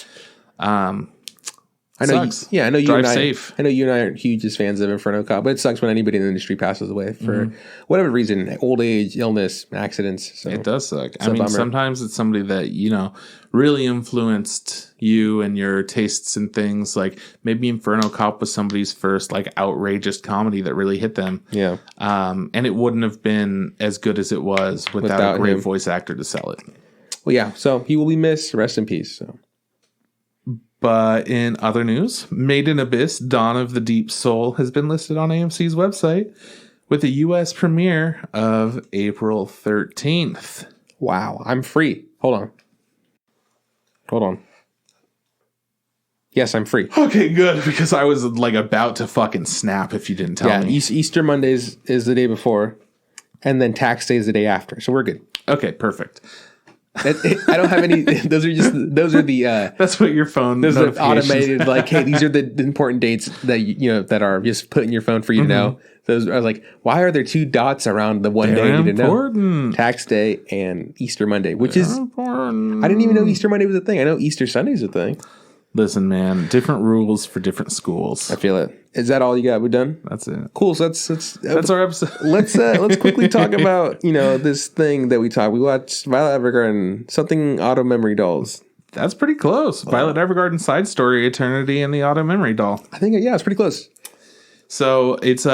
[SPEAKER 1] I know. I know you
[SPEAKER 2] Drive
[SPEAKER 1] and I.
[SPEAKER 2] Safe.
[SPEAKER 1] I know you and I aren't huge fans of Inferno Cop, but it sucks when anybody in the industry passes away for whatever reason, old age, illness, accidents. So
[SPEAKER 2] it does suck. I mean, sometimes it's somebody that really influenced you and your tastes and things. Like maybe Inferno Cop was somebody's first like outrageous comedy that really hit them.
[SPEAKER 1] Yeah.
[SPEAKER 2] And it wouldn't have been as good as it was without a great voice actor to sell it.
[SPEAKER 1] Well, yeah. So he will be missed. Rest in peace. So.
[SPEAKER 2] But in other news, Made in Abyss, Dawn of the Deep Soul has been listed on AMC's website with a U.S. premiere of April 13th.
[SPEAKER 1] Wow. I'm free. Hold on. Yes, I'm free.
[SPEAKER 2] Okay, good. Because I was like about to fucking snap if you didn't tell me.
[SPEAKER 1] Easter Mondays is the day before, and then tax day is the day after. So we're good.
[SPEAKER 2] Okay, perfect.
[SPEAKER 1] I don't have any. Those are the.
[SPEAKER 2] That's what your phone.
[SPEAKER 1] Those are automated. Like, hey, these are the important dates that that are just put in your phone for you to know. Those are like, why are there two dots around the one day you need to know? Tax day and Easter Monday, which is important. I didn't even know Easter Monday was a thing. I know Easter Sunday is a thing.
[SPEAKER 2] Listen, man, different rules for different schools.
[SPEAKER 1] I feel it. Is that all you got? We're done.
[SPEAKER 2] That's it.
[SPEAKER 1] Cool. So that's
[SPEAKER 2] our episode.
[SPEAKER 1] Let's quickly talk about this thing that we talked. We watched Violet Evergarden, something auto memory dolls.
[SPEAKER 2] That's pretty close. Violet Evergarden side story, Eternity, and the auto memory doll.
[SPEAKER 1] I think it's pretty close.
[SPEAKER 2] So it's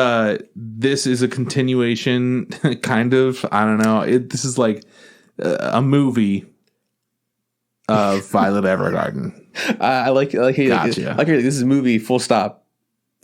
[SPEAKER 2] this is a continuation, kind of. I don't know. This is like a movie of Violet Evergarden.
[SPEAKER 1] I like
[SPEAKER 2] gotcha.
[SPEAKER 1] This is a movie, full stop.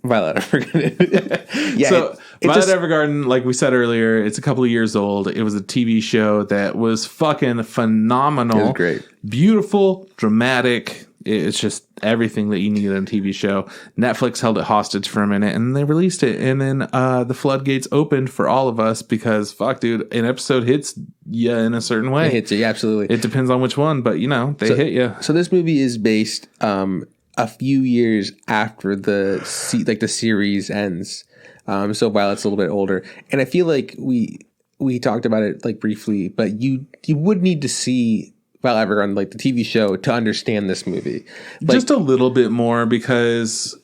[SPEAKER 1] Violet Evergarden.
[SPEAKER 2] Yeah. So Violet Evergarden, like we said earlier, it's a couple of years old. It was a TV show that was fucking phenomenal.
[SPEAKER 1] It was great.
[SPEAKER 2] Beautiful, dramatic. It's just everything that you need in a TV show. Netflix held it hostage for a minute, and they released it. And then the floodgates opened for all of us because, fuck, dude, an episode hits you in a certain way.
[SPEAKER 1] It hits you, absolutely.
[SPEAKER 2] It depends on which one, but, they hit you.
[SPEAKER 1] So this movie is based a few years after the series ends. So Violet's a little bit older. And I feel like we talked about it, like, briefly, but you would need to see Violet Evergarden, like the TV show, to understand this movie. Like,
[SPEAKER 2] just a little bit more because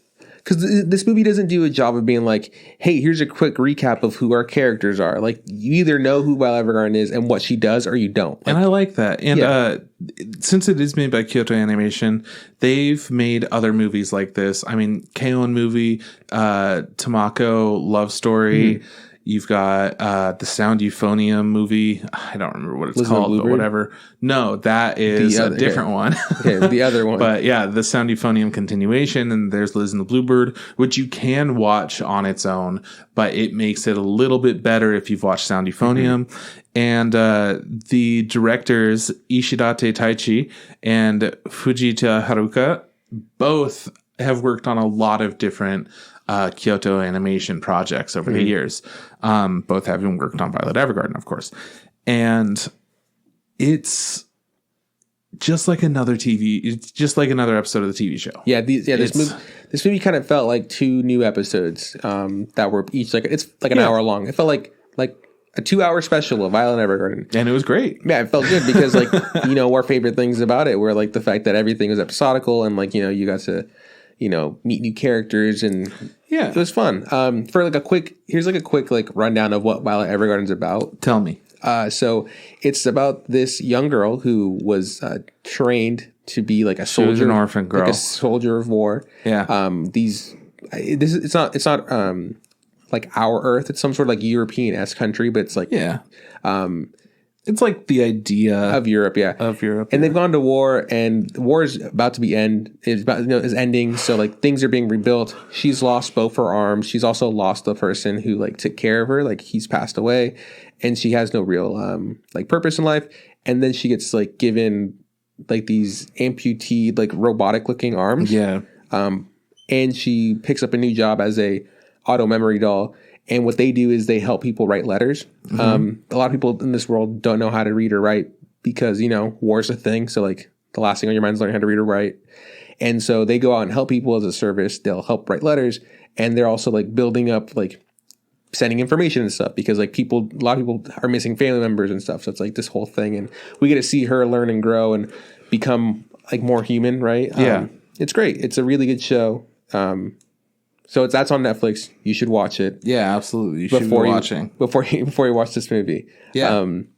[SPEAKER 1] this movie doesn't do a job of being like, hey, here's a quick recap of who our characters are. Like, you either know who Violet Evergarden is and what she does, or you don't.
[SPEAKER 2] And I like that. And since it is made by Kyoto Animation, they've made other movies like this. I mean, K-On! Movie, Tamako Love Story. Mm-hmm. You've got the Sound Euphonium movie. I don't remember what it's called, but whatever. No, that is a different one.
[SPEAKER 1] Okay, the other one.
[SPEAKER 2] But yeah, the Sound Euphonium continuation, and there's Liz and the Bluebird, which you can watch on its own, but it makes it a little bit better if you've watched Sound Euphonium. Mm-hmm. And the directors, Ishidate Taichi and Fujita Haruka, both have worked on a lot of different Kyoto Animation projects over the years, both having worked on Violet Evergarden, of course. And it's just like another it's just like another episode of the TV show.
[SPEAKER 1] Yeah, this movie kind of felt like two new episodes that were each it's like an hour long. It felt like a 2-hour special of Violet Evergarden.
[SPEAKER 2] And it was great.
[SPEAKER 1] Yeah, it felt good because our favorite things about it were like the fact that everything was episodical and you got to meet new characters, and it was fun. For here's a quick rundown of what Violet Evergarden's about.
[SPEAKER 2] Tell me.
[SPEAKER 1] So it's about this young girl who was trained to be like a soldier.
[SPEAKER 2] She was an orphan girl,
[SPEAKER 1] like a soldier of war.
[SPEAKER 2] Yeah.
[SPEAKER 1] It's not like our Earth. It's some sort of like European-esque country, but it's like
[SPEAKER 2] it's like the idea
[SPEAKER 1] of Europe, and they've gone to war, and war is about to is ending. So like things are being rebuilt. She's lost both her arms. She's also lost the person who took care of her. Like he's passed away, and she has no real purpose in life. And then she gets given these amputee robotic looking arms.
[SPEAKER 2] Yeah.
[SPEAKER 1] And she picks up a new job as a auto memory doll. And what they do is they help people write letters. Mm-hmm. A lot of people in this world don't know how to read or write because, war's a thing. So the last thing on your mind is learning how to read or write. And so they go out and help people as a service. They'll help write letters. And they're also building up, sending information and stuff because a lot of people are missing family members and stuff. So it's this whole thing. And we get to see her learn and grow and become more human, right?
[SPEAKER 2] Yeah.
[SPEAKER 1] It's great. It's a really good show. So that's on Netflix. You should watch it.
[SPEAKER 2] Yeah, absolutely. You should be watching
[SPEAKER 1] before you watch this movie.
[SPEAKER 2] Yeah.
[SPEAKER 1] And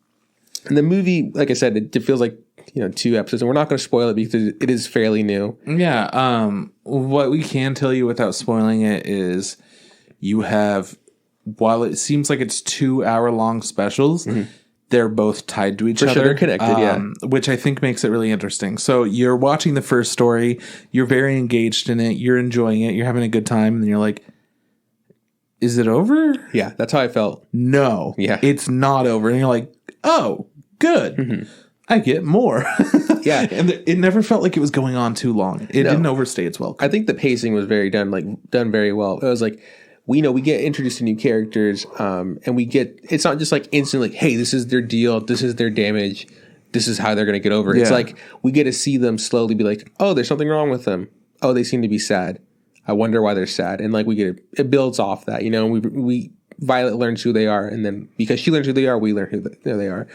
[SPEAKER 1] the movie, like I said, it feels like 2 episodes, and we're not going to spoil it because it is fairly new.
[SPEAKER 2] Yeah. What we can tell you without spoiling it is you have, while it seems like it's 2-hour-long specials. Mm-hmm. They're both tied to each other.
[SPEAKER 1] Sure, they're connected,
[SPEAKER 2] which I think makes it really interesting. So you're watching the first story, you're very engaged in it, you're enjoying it, you're having a good time, and then you're like, is it over?
[SPEAKER 1] Yeah, that's how I felt.
[SPEAKER 2] No, it's not over. And you're like, oh, good. Mm-hmm. I get more.
[SPEAKER 1] Yeah.
[SPEAKER 2] And it never felt like it was going on too long. It didn't overstay its welcome.
[SPEAKER 1] I think the pacing was done very well. It was we get introduced to new characters, and it's not just instantly, hey, this is their deal, this is their damage, this is how they're going to get over it.
[SPEAKER 2] Yeah.
[SPEAKER 1] It's we get to see them slowly be oh, there's something wrong with them. Oh, they seem to be sad. I wonder why they're sad. And it builds off that, we Violet learns who they are, and then because she learns who they are, we learn who they are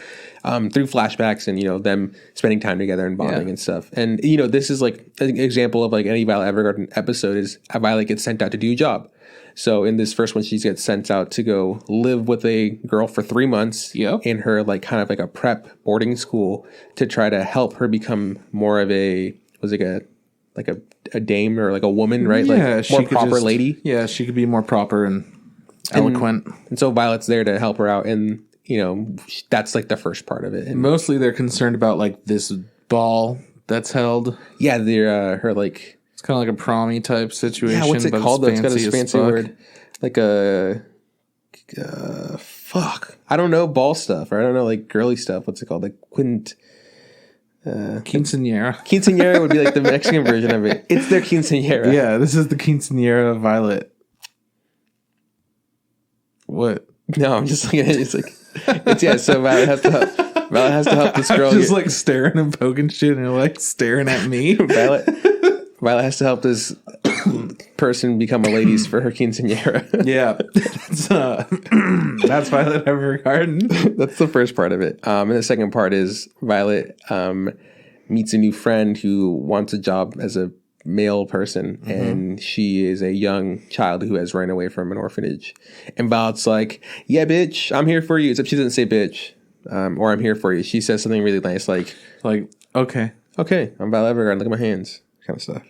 [SPEAKER 1] through flashbacks and them spending time together and bonding and stuff. And this is an example of any Violet Evergarden episode is Violet gets sent out to do a job. So in this first one, she gets sent out to go live with a girl for 3 months in her kind of a prep boarding school to try to help her become more of a dame or a woman, right?
[SPEAKER 2] Yeah,
[SPEAKER 1] more proper lady.
[SPEAKER 2] Yeah, she could be more proper and eloquent.
[SPEAKER 1] And so Violet's there to help her out, and that's the first part of it. And
[SPEAKER 2] mostly they're concerned about this ball that's held.
[SPEAKER 1] Yeah, they're her
[SPEAKER 2] it's kind of like a promy type situation.
[SPEAKER 1] Yeah, what's it called? It's got a fancy word. Fuck. I don't know ball stuff, or I don't know girly stuff. What's it called?
[SPEAKER 2] Quinceañera.
[SPEAKER 1] Quinceañera would be like the Mexican version of it. It's their quinceañera.
[SPEAKER 2] Yeah, this is the quinceañera of Violet. What?
[SPEAKER 1] No, I'm just looking at it. It's like, so Violet has to help this girl.
[SPEAKER 2] Just like staring and poking shit and like staring at me.
[SPEAKER 1] Violet has to help this person become a ladies for her quinceañera.
[SPEAKER 2] Yeah. That's Violet Evergarden.
[SPEAKER 1] That's the first part of it. And the second part is Violet meets a new friend who wants a job as a male person, and she is a young child who has run away from an orphanage. And Violet's like, yeah, bitch, I'm here for you. Except she doesn't say bitch, or I'm here for you. She says something really nice like,
[SPEAKER 2] okay,
[SPEAKER 1] I'm Violet Evergarden, look at my hands, kind of stuff.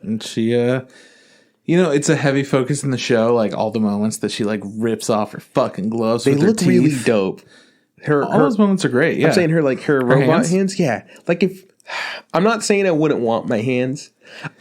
[SPEAKER 2] And she, it's a heavy focus in the show, like all the moments that she like rips off her fucking gloves.
[SPEAKER 1] They look really dope.
[SPEAKER 2] All those moments are great. Yeah.
[SPEAKER 1] I'm saying her robot hands. Yeah. Like I'm not saying I wouldn't want my hands.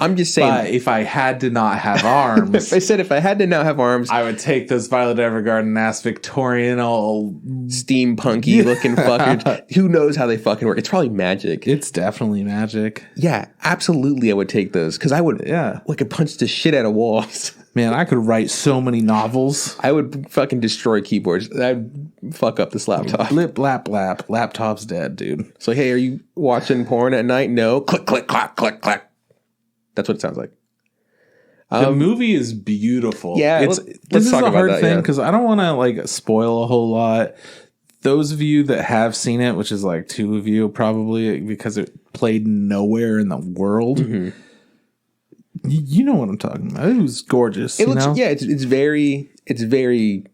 [SPEAKER 1] I'm just saying.
[SPEAKER 2] But if I had to not have arms.
[SPEAKER 1] if I had to not have arms.
[SPEAKER 2] I would take those Violet Evergarden ass Victorian all
[SPEAKER 1] steampunky looking fuckers. Who knows how they fucking work. It's probably magic.
[SPEAKER 2] It's definitely magic.
[SPEAKER 1] Yeah, absolutely I would take those. Because I would could punch the shit out of walls.
[SPEAKER 2] Man, I could write so many novels.
[SPEAKER 1] I would fucking destroy keyboards. I'd fuck up this laptop.
[SPEAKER 2] Blip, lap, lap. Laptop's dead, dude.
[SPEAKER 1] So, hey, are you watching porn at night? No. Click, click, clack, click, clack. That's what it sounds like.
[SPEAKER 2] The movie is beautiful.
[SPEAKER 1] Yeah,
[SPEAKER 2] this is a hard thing because I don't want to like spoil a whole lot. Those of you that have seen it, which is like two of you probably because it played nowhere in the world. Mm-hmm. You know what I'm talking about. It was gorgeous.
[SPEAKER 1] It's very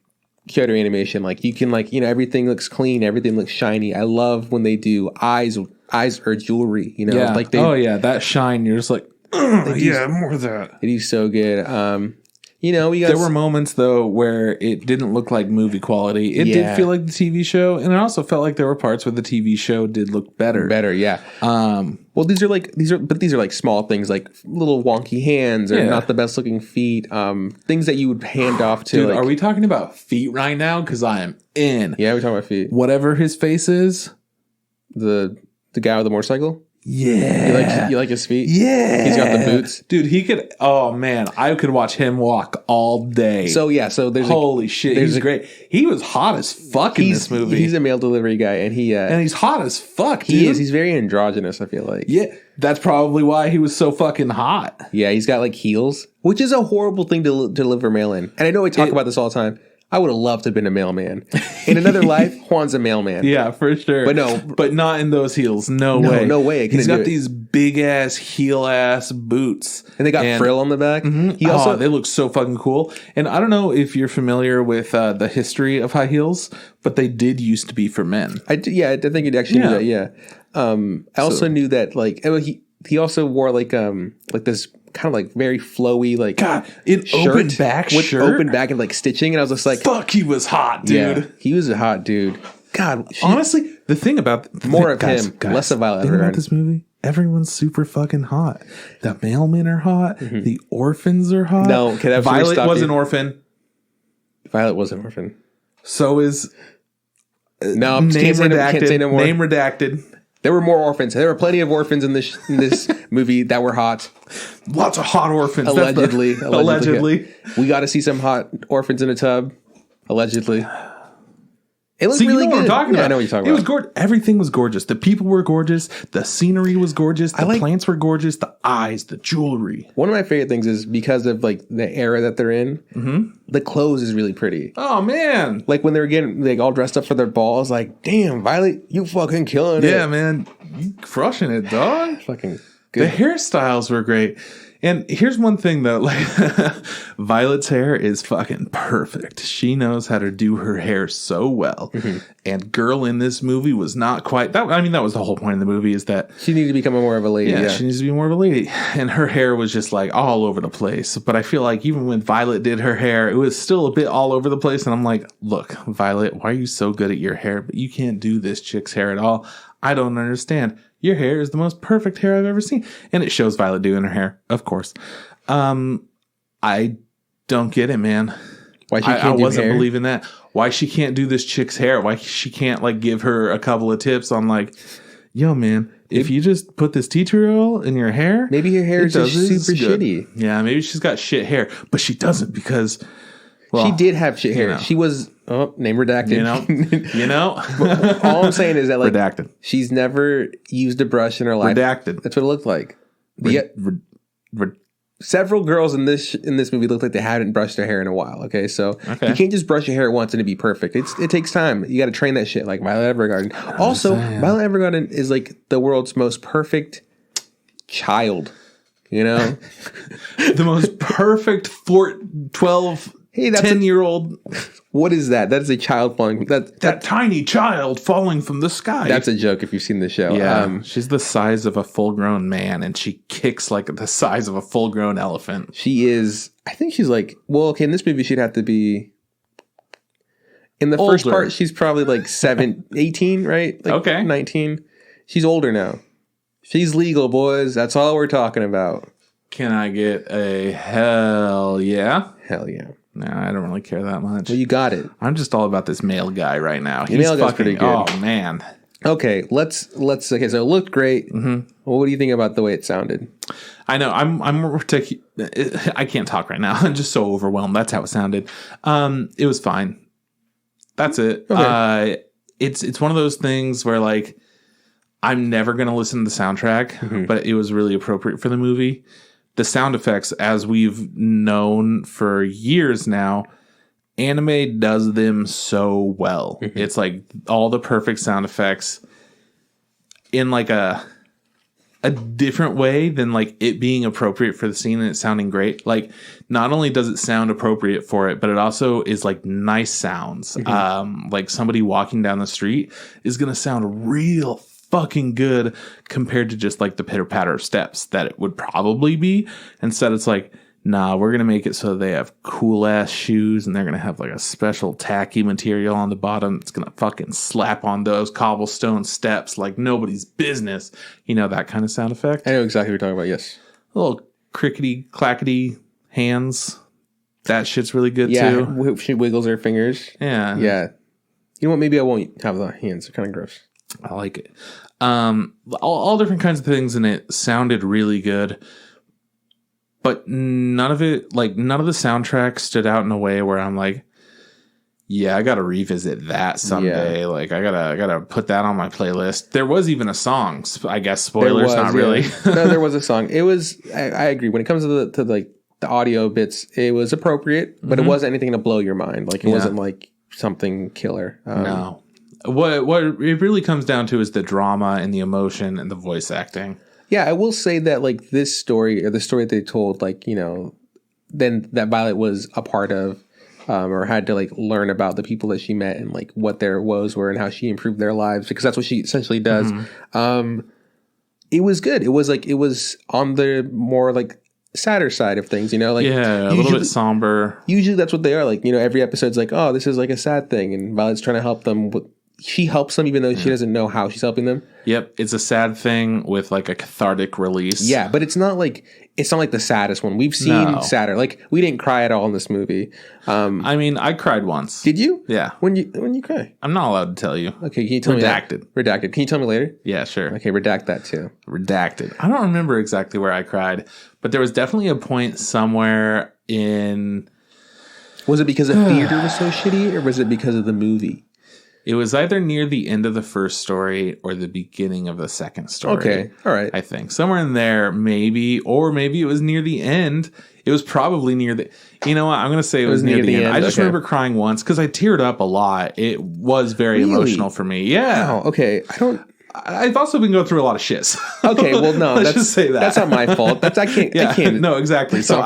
[SPEAKER 1] Kyoto animation. Like you can everything looks clean, everything looks shiny. I love when they do eyes or jewelry.
[SPEAKER 2] Yeah.
[SPEAKER 1] Like
[SPEAKER 2] that shine. You're just like, more of that.
[SPEAKER 1] It is so good.
[SPEAKER 2] There were moments though where it didn't look like movie quality. It did feel like the TV show, and it also felt like there were parts where the TV show did look better.
[SPEAKER 1] Yeah. Well, these are like small things, like little wonky hands or not the best looking feet. Things that you would hand off to.
[SPEAKER 2] Dude, are we talking about feet right now? Because I am in.
[SPEAKER 1] Yeah, we're talking about feet.
[SPEAKER 2] Whatever his face is,
[SPEAKER 1] the guy with the motorcycle.
[SPEAKER 2] Yeah.
[SPEAKER 1] You like his feet?
[SPEAKER 2] Yeah.
[SPEAKER 1] He's got the boots.
[SPEAKER 2] Dude, he could, oh man, I could watch him walk all day.
[SPEAKER 1] So there's
[SPEAKER 2] holy shit, he's great. He was hot as fuck in this movie.
[SPEAKER 1] He's a mail delivery guy and
[SPEAKER 2] he's hot as fuck, dude.
[SPEAKER 1] He is. He's very androgynous, I feel like.
[SPEAKER 2] Yeah. That's probably why he was so fucking hot.
[SPEAKER 1] Yeah, he's got like heels, which is a horrible thing to deliver mail in. And I know we talk about this all the time. I would have loved to have been a mailman. In another life, Juan's a mailman.
[SPEAKER 2] Yeah, for sure.
[SPEAKER 1] But
[SPEAKER 2] not in those heels. No way.
[SPEAKER 1] No way.
[SPEAKER 2] He's got these big ass heel ass boots.
[SPEAKER 1] And they got frill on the back.
[SPEAKER 2] Mm-hmm. They look so fucking cool. And I don't know if you're familiar with the history of high heels, but they did used to be for men.
[SPEAKER 1] I think it actually knew that, yeah. I also knew that he also wore like this kind of like very flowy, like
[SPEAKER 2] open back
[SPEAKER 1] with
[SPEAKER 2] shirt,
[SPEAKER 1] open back and like stitching, and I was just like,
[SPEAKER 2] "Fuck, he was hot, dude."
[SPEAKER 1] Yeah, he was a hot dude. God,
[SPEAKER 2] honestly, the thing about
[SPEAKER 1] him, less of Violet.
[SPEAKER 2] The thing about this movie, everyone's super fucking hot. The mailmen are hot. Mm-hmm. The orphans are hot.
[SPEAKER 1] No, okay,
[SPEAKER 2] Violet was an orphan.
[SPEAKER 1] Violet was an orphan.
[SPEAKER 2] So is
[SPEAKER 1] no. Can't say no more.
[SPEAKER 2] Name redacted.
[SPEAKER 1] There were more orphans. There were plenty of orphans in this movie that were hot.
[SPEAKER 2] Lots of hot orphans.
[SPEAKER 1] Allegedly. We got to see some hot orphans in a tub. Allegedly. It looked really good.
[SPEAKER 2] What I'm talking about.
[SPEAKER 1] I know what you're talking about.
[SPEAKER 2] It was gorgeous. Everything was gorgeous. The people were gorgeous. The scenery was gorgeous. The plants were gorgeous. The eyes, the jewelry.
[SPEAKER 1] One of my favorite things is because of like the era that they're in, the clothes is really pretty.
[SPEAKER 2] Oh, man.
[SPEAKER 1] Like when they were getting like all dressed up for their balls, like, damn, Violet, you fucking killing it.
[SPEAKER 2] Yeah, man. You crushing it, dog.
[SPEAKER 1] Fucking good.
[SPEAKER 2] The hairstyles were great. And here's one thing though, like Violet's hair is fucking perfect. She knows how to do her hair so well. Mm-hmm. And girl in this movie was not quite that. I mean, that was the whole point of the movie is that
[SPEAKER 1] she needed to become more of a lady.
[SPEAKER 2] Yeah, she needs to be more of a lady. And her hair was just like all over the place. But I feel like even when Violet did her hair, it was still a bit all over the place. And I'm like, look, Violet, why are you so good at your hair? But you can't do this chick's hair at all. I don't understand. Your hair is the most perfect hair I've ever seen. And it shows Violet doing her hair, of course. I don't get it, man.
[SPEAKER 1] Why she can't
[SPEAKER 2] I wasn't believing that. Why she can't do this chick's hair. Why she can't like give her a couple of tips on like, yo, man, if you just put this tea tree oil in your hair,
[SPEAKER 1] maybe her hair is just super shitty.
[SPEAKER 2] Yeah, maybe she's got shit hair, but she doesn't because, well,
[SPEAKER 1] she did have shit hair. She was name redacted. All I'm saying is that like
[SPEAKER 2] redacted.
[SPEAKER 1] She's never used a brush in her life.
[SPEAKER 2] Redacted.
[SPEAKER 1] That's what it looked like. Several girls in this movie looked like they hadn't brushed their hair in a while. Okay, so you can't just brush your hair once and it be perfect. It takes time. You got to train that shit, like Violet Evergarden. Also, Violet Evergarden is like the world's most perfect child. You know,
[SPEAKER 2] the most perfect 10-year-old.
[SPEAKER 1] What is that? That is a child falling.
[SPEAKER 2] That tiny child falling from the sky.
[SPEAKER 1] That's a joke if you've seen the show.
[SPEAKER 2] Yeah, she's the size of a full-grown man, and she kicks like the size of a full-grown elephant.
[SPEAKER 1] She is. I think she's like. Well, okay. In this movie, she'd have to be. In the first part, she's probably like 18, right? Like 19. She's older now. She's legal, boys. That's all we're talking about.
[SPEAKER 2] Can I get a hell yeah?
[SPEAKER 1] Hell yeah.
[SPEAKER 2] No, I don't really care that much.
[SPEAKER 1] Well, you got it.
[SPEAKER 2] I'm just all about this male guy right now.
[SPEAKER 1] He's male guy's pretty good.
[SPEAKER 2] Oh man.
[SPEAKER 1] Okay, let's. Okay, so it looked great. Mm-hmm. Well, what do you think about the way it sounded?
[SPEAKER 2] I know I can't talk right now. I'm just so overwhelmed. That's how it sounded. It was fine. That's it. Okay. It's one of those things where like I'm never gonna listen to the soundtrack, but it was really appropriate for the movie. The sound effects, as we've known for years now, anime does them so well. Mm-hmm. It's like all the perfect sound effects in like a different way than like it being appropriate for the scene and it sounding great. Like not only does it sound appropriate for it, but it also is like nice sounds. Mm-hmm. Like somebody walking down the street is going to sound real fucking good compared to just like the pitter patter of steps that it would probably be. Instead, it's like, nah, we're going to make it so they have cool ass shoes and they're going to have like a special tacky material on the bottom. It's going to fucking slap on those cobblestone steps like nobody's business. You know, that kind of sound effect.
[SPEAKER 1] I know exactly what you're talking about. Yes.
[SPEAKER 2] A little crickety clackety hands. That shit's really good too.
[SPEAKER 1] She wiggles her fingers.
[SPEAKER 2] Yeah.
[SPEAKER 1] Yeah. You know what? Maybe I won't have the hands. They're kind of gross.
[SPEAKER 2] I like it. All different kinds of things in it sounded really good, but none of the soundtrack stood out in a way where I'm like, yeah, I got to revisit that someday. Yeah. Like I gotta put that on my playlist. There was even a song, I guess. Spoilers, not really.
[SPEAKER 1] No, there was a song. It was. I agree. When it comes to the audio bits, it was appropriate, but it wasn't anything to blow your mind. Like it wasn't like something killer.
[SPEAKER 2] No. What it really comes down to is the drama and the emotion and the voice acting.
[SPEAKER 1] Yeah, I will say that like this story or the story they told, like, you know, then that Violet was a part of or had to like learn about the people that she met and like what their woes were and how she improved their lives, because that's what she essentially does. Mm-hmm. It was good. It was on the more like sadder side of things, you know, like
[SPEAKER 2] a little bit somber.
[SPEAKER 1] Usually that's what they are. Like, you know, every episode's like, oh, this is like a sad thing, and Violet's trying to help them with. She helps them even though she doesn't know how she's helping them.
[SPEAKER 2] Yep. It's a sad thing with like a cathartic release.
[SPEAKER 1] Yeah, but it's not like the saddest one. We've seen sadder. Like we didn't cry at all in this movie.
[SPEAKER 2] I mean, I cried once.
[SPEAKER 1] Did you?
[SPEAKER 2] Yeah.
[SPEAKER 1] When you cry?
[SPEAKER 2] I'm not allowed to tell you.
[SPEAKER 1] Okay, can you tell me that? Redacted. Can you tell me later?
[SPEAKER 2] Yeah, sure.
[SPEAKER 1] Okay, redact that too.
[SPEAKER 2] Redacted. I don't remember exactly where I cried, but there was definitely a point somewhere in. Was it because the theater was so shitty, or was it because of the movie? It was either near the end of the first story or the beginning of the second story.
[SPEAKER 1] Okay, all right.
[SPEAKER 2] I think somewhere in there, maybe, or maybe it was near the end. It was probably near the. You know what? I'm going to say it was near the end. I just remember crying once because I teared up a lot. It was very emotional for me. Yeah.
[SPEAKER 1] Wow, okay.
[SPEAKER 2] I've also been going through a lot of shits.
[SPEAKER 1] Okay, well, no,
[SPEAKER 2] let's just say that
[SPEAKER 1] that's not my fault. I can't.
[SPEAKER 2] No, exactly. So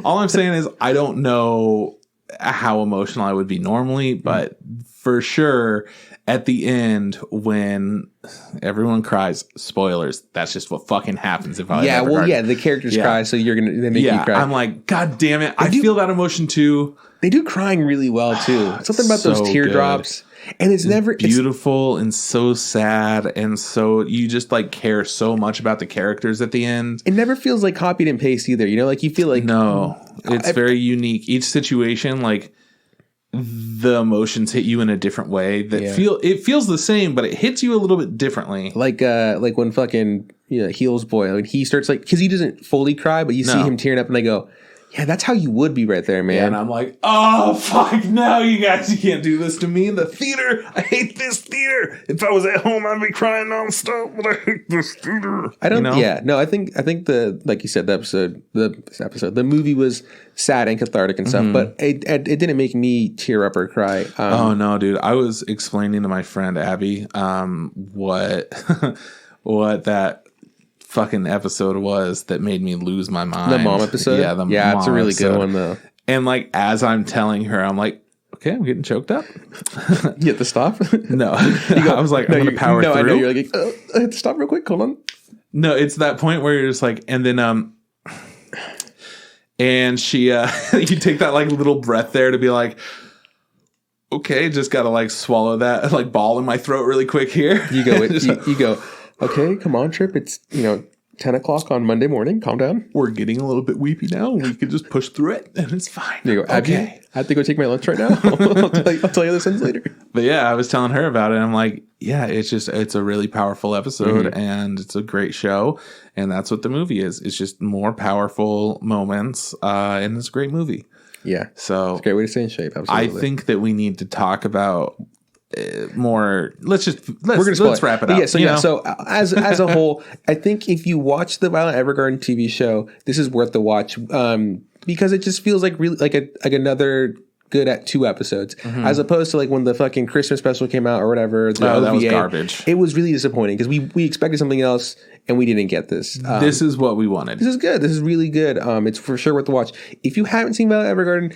[SPEAKER 2] all I'm saying is I don't know how emotional I would be normally, but for sure at the end when everyone cries, spoilers, that's just what fucking happens if I
[SPEAKER 1] the characters cry, so they make you cry.
[SPEAKER 2] I'm like, god damn it, I feel that emotion too.
[SPEAKER 1] They do crying really well too. Something about those teardrops. And it's never
[SPEAKER 2] beautiful and so sad, and so you just like care so much about the characters at the end.
[SPEAKER 1] It never feels like copied and paste either. You know, like you feel like
[SPEAKER 2] no, it's very unique. Each situation, like the emotions hit you in a different way that it feels the same, but it hits you a little bit differently.
[SPEAKER 1] Like when fucking Heels Boy, when he starts because he doesn't fully cry, but you see him tearing up, and I go, yeah, that's how you would be right there, man.
[SPEAKER 2] Yeah, and I'm like, oh, fuck, no, you can't do this to me in the theater. I hate this theater. If I was at home, I'd be crying nonstop, but I hate this theater.
[SPEAKER 1] I don't, no, I think like you said, the movie was sad and cathartic and stuff, but it didn't make me tear up or cry.
[SPEAKER 2] Oh, no, dude. I was explaining to my friend Abby what that fucking episode was that made me lose my mind.
[SPEAKER 1] The mom episode?
[SPEAKER 2] Yeah,
[SPEAKER 1] it's a really good one, though.
[SPEAKER 2] And as I'm telling her, I'm like, okay, I'm getting choked up.
[SPEAKER 1] You have to stop?
[SPEAKER 2] No. I was like, I'm going to power through.
[SPEAKER 1] I know. You're like, I have to stop real quick. Hold on.
[SPEAKER 2] No, it's that point where you're just like, and then, and she, you take that little breath there to be like, okay, just got to swallow that ball in my throat really quick here.
[SPEAKER 1] You go, you go, okay, come on, Trip. It's, 10 o'clock on Monday morning. Calm down.
[SPEAKER 2] We're getting a little bit weepy now. We can just push through it, and it's fine.
[SPEAKER 1] You go, okay. I have to go take my lunch right now. I'll tell you the sense later.
[SPEAKER 2] But yeah, I was telling her about it. I'm like, yeah, it's a really powerful episode, and it's a great show, and that's what the movie is. It's just more powerful moments, and it's a great movie.
[SPEAKER 1] Yeah.
[SPEAKER 2] So
[SPEAKER 1] it's a great way to stay in shape. Absolutely.
[SPEAKER 2] I think that we need to talk about more. Let's wrap it up.
[SPEAKER 1] So as a whole, I think if you watch the Violet Evergarden TV show, this is worth the watch because it just feels like really like another good at 2 episodes, as opposed to when the fucking Christmas special came out or whatever. The OVA,
[SPEAKER 2] that was garbage.
[SPEAKER 1] It was really disappointing because we expected something else and we didn't get this.
[SPEAKER 2] This is what we wanted.
[SPEAKER 1] This is good. This is really good. It's for sure worth the watch. If you haven't seen Violet Evergarden,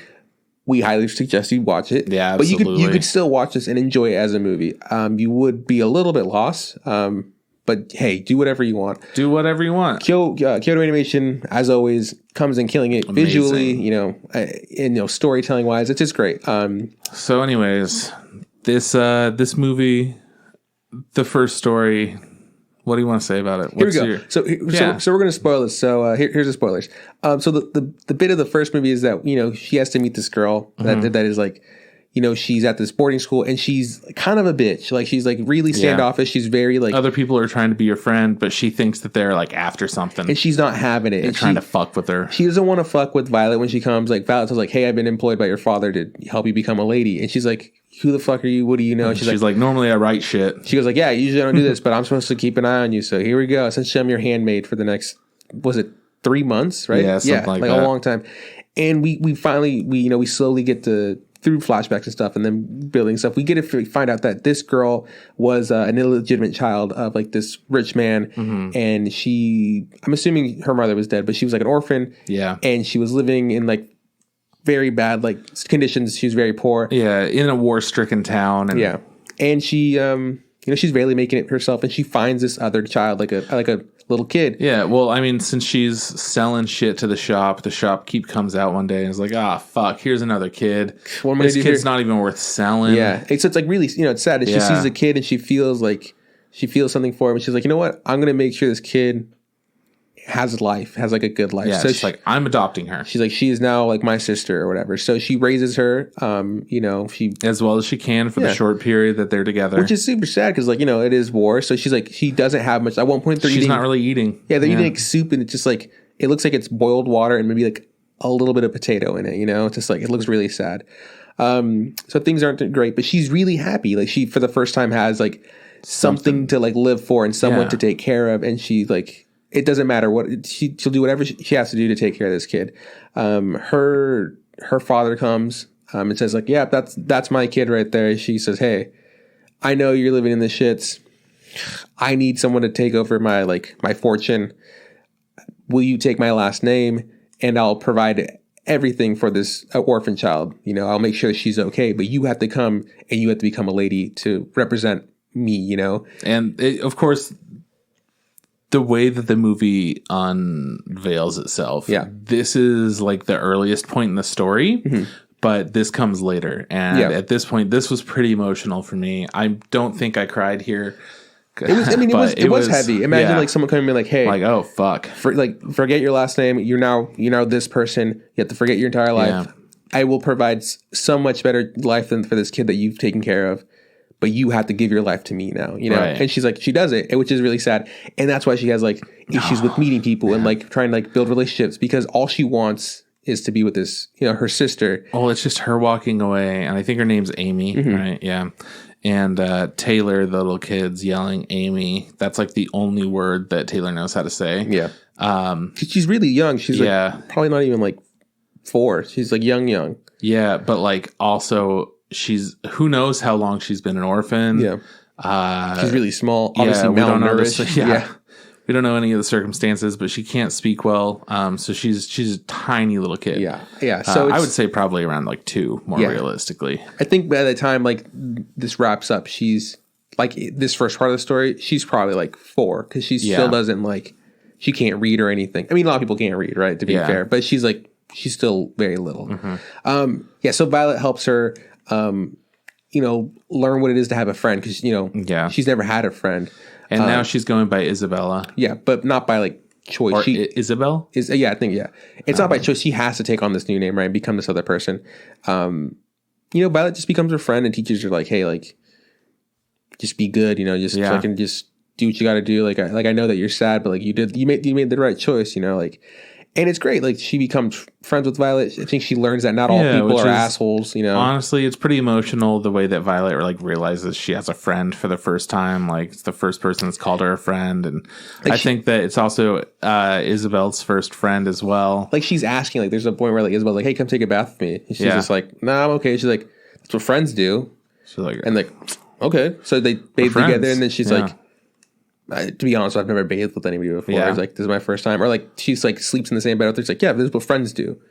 [SPEAKER 1] we highly suggest you watch it.
[SPEAKER 2] Yeah, absolutely.
[SPEAKER 1] But you could still watch this and enjoy it as a movie. You would be a little bit lost, but hey, do whatever you want.
[SPEAKER 2] Do whatever you want.
[SPEAKER 1] Kyoto Animation, as always, comes in killing it. Amazing. Visually, and storytelling wise, it's just great.
[SPEAKER 2] So, anyways, this movie, the first story. What do you want to say about it?
[SPEAKER 1] Here we go. So we're going to spoil this. So here's the spoilers. So the bit of the first movie is that she has to meet this girl that is she's at this boarding school and she's kind of a bitch. She's really standoffish. She's very
[SPEAKER 2] other people are trying to be your friend, but she thinks that they're after something,
[SPEAKER 1] and she's not having it.
[SPEAKER 2] They're trying to fuck with her.
[SPEAKER 1] She doesn't want to fuck with Violet when she comes. Violet says hey, I've been employed by your father to help you become a lady, and she's like, who the fuck are you? What do you know? And
[SPEAKER 2] she's like, normally I write shit.
[SPEAKER 1] She goes yeah, usually I don't do this, but I'm supposed to keep an eye on you. So here we go. Essentially, I'm your handmaid for the next, was it 3 months, right?
[SPEAKER 2] Yeah, something like that.
[SPEAKER 1] A long time. And we finally, we slowly get through flashbacks and stuff and then building stuff. We find out that this girl was an illegitimate child of this rich man. And I'm assuming her mother was dead, but she was an orphan.
[SPEAKER 2] Yeah.
[SPEAKER 1] And she was living in very bad conditions. She was very poor.
[SPEAKER 2] Yeah, in a war-stricken town.
[SPEAKER 1] And and she she's barely making it herself, and she finds this other child, like a little kid.
[SPEAKER 2] Yeah, well, I mean, since she's selling shit to the shopkeep comes out one day and is like, fuck, here's another kid. This kid's not even worth selling.
[SPEAKER 1] Yeah, so it's really, it's sad. She sees the kid and she feels something for him, and she's like, you know what? I'm gonna make sure this kid has a good life.
[SPEAKER 2] Yeah,
[SPEAKER 1] so
[SPEAKER 2] she's I'm adopting her.
[SPEAKER 1] She's she is now my sister or whatever. So she raises her, she
[SPEAKER 2] as well as she can for the short period that they're together,
[SPEAKER 1] which is super sad because it is war. So she's she doesn't have much. At one point, she's
[SPEAKER 2] not really eating.
[SPEAKER 1] Yeah, they're eating soup, and it's just it looks like it's boiled water and maybe a little bit of potato in it. It's just it looks really sad. So things aren't great, but she's really happy. She for the first time has something to live for and someone to take care of, and she it doesn't matter what she'll do whatever she has to do to take care of this kid. Her father comes and says yeah, that's my kid right there. She says, hey, I know you're living in the shits. I need someone to take over my my fortune. Will you take my last name and I'll provide everything for this orphan child? I'll make sure she's okay, but you have to come and you have to become a lady to represent me.
[SPEAKER 2] And of course, the way that the movie unveils itself, this is the earliest point in the story, but this comes later. And at this point, this was pretty emotional for me. I don't think I cried here.
[SPEAKER 1] It was heavy. Imagine someone coming to me hey,
[SPEAKER 2] oh fuck,
[SPEAKER 1] forget your last name. You're now this person. You have to forget your entire life. I will provide so much better life than for this kid that you've taken care of, but you have to give your life to me now, you know? Right. And she's like, she does it, which is really sad. And that's why she has like issues with meeting people and like trying to like build relationships, because all she wants is to be with this, you know, her sister.
[SPEAKER 2] Oh, it's just her walking away. And I think her name's Amy, right? Yeah. And Taylor, the little kid's yelling Amy. That's like the only word that Taylor knows how to say.
[SPEAKER 1] Yeah. She's really young. She's like probably not even like 4. She's like young. Yeah.
[SPEAKER 2] But like also who knows how long she's been an orphan.
[SPEAKER 1] Yeah. She's really small. Obviously malnourished.
[SPEAKER 2] We don't know any of the circumstances, but she can't speak well. So she's a tiny little kid.
[SPEAKER 1] Yeah. So
[SPEAKER 2] I would say probably around like 2, more realistically.
[SPEAKER 1] I think by the time like this wraps up, she's like this first part of the story, she's probably like 4, because she still doesn't like, she can't read or anything. I mean, a lot of people can't read, right? To be fair, but she's still very little. So Violet helps her, you know, learn what it is to have a friend, because you know, she's never had a friend.
[SPEAKER 2] And now she's going by Isabella.
[SPEAKER 1] Yeah, but not by like choice.
[SPEAKER 2] Or Isabel?
[SPEAKER 1] I think. It's not by choice. She has to take on this new name, right? And become this other person. You know, Violet just becomes her friend and teaches her like, hey, like, just be good. You know, just fucking just do what you got to do. Like I know that you're sad, but like you made the right choice. You know, like. And it's great. Like, she becomes friends with Violet. I think she learns that not all people are assholes, you know?
[SPEAKER 2] Honestly, it's pretty emotional the way that Violet, like, realizes she has a friend for the first time. Like, it's the first person that's called her a friend. And like I think that it's also Isabel's first friend as well.
[SPEAKER 1] Like, she's asking, like, there's a point where, like, Isabel's like, hey, come take a bath with me. And she's just like, nah, I'm okay. She's like, that's what friends do.
[SPEAKER 2] She's like,
[SPEAKER 1] and like, okay. So they bathe together, and then she's like, to be honest, I've never bathed with anybody before. It's like, this is my first time. Or like, she's like sleeps in the same bed with her. She's like, yeah, this is what friends do.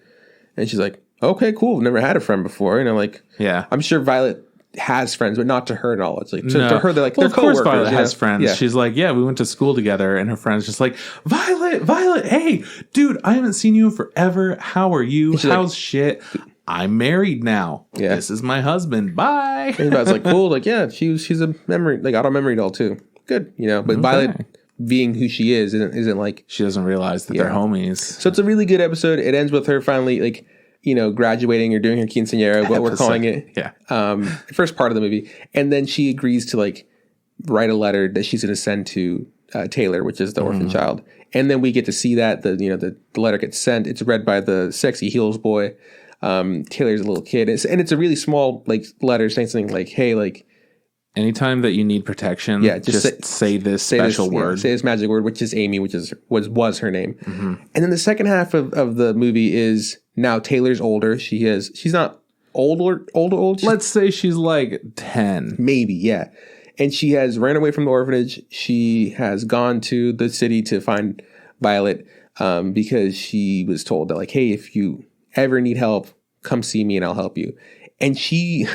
[SPEAKER 1] And she's like, okay, cool. I've never had a friend before. And I'm like, I'm sure Violet has friends, but not to her knowledge. Like to her, they're like, they're coworkers. Of course Violet
[SPEAKER 2] has friends. Yeah. She's like, yeah, we went to school together. And her friend's just like, Violet, hey, dude, I haven't seen you in forever. How are you? How's shit? I'm married now. Yeah. This is my husband. Bye.
[SPEAKER 1] And Violet's like, cool. Like, yeah, she's a memory, like auto memory doll too. Good, you know, but Violet being who she is isn't like,
[SPEAKER 2] she doesn't realize that they're homies.
[SPEAKER 1] So it's a really good episode. It ends with her finally like, you know, graduating or doing her quinceañera, what we're calling it. First part of the movie. And then she agrees to like write a letter that she's going to send to Taylor, which is the orphan child. And then we get to see that the letter gets sent. It's read by the sexy heels boy. Taylor's a little kid. And it's a really small like letter saying something like, hey, like,
[SPEAKER 2] anytime that you need protection, just say this special word.
[SPEAKER 1] Say this magic word, which is Amy, which was her name. And then the second half of the movie is now Taylor's older. She's not old.
[SPEAKER 2] Let's say she's like 10.
[SPEAKER 1] Maybe, yeah. And she has ran away from the orphanage. She has gone to the city to find Violet because she was told that like, hey, if you ever need help, come see me and I'll help you. And she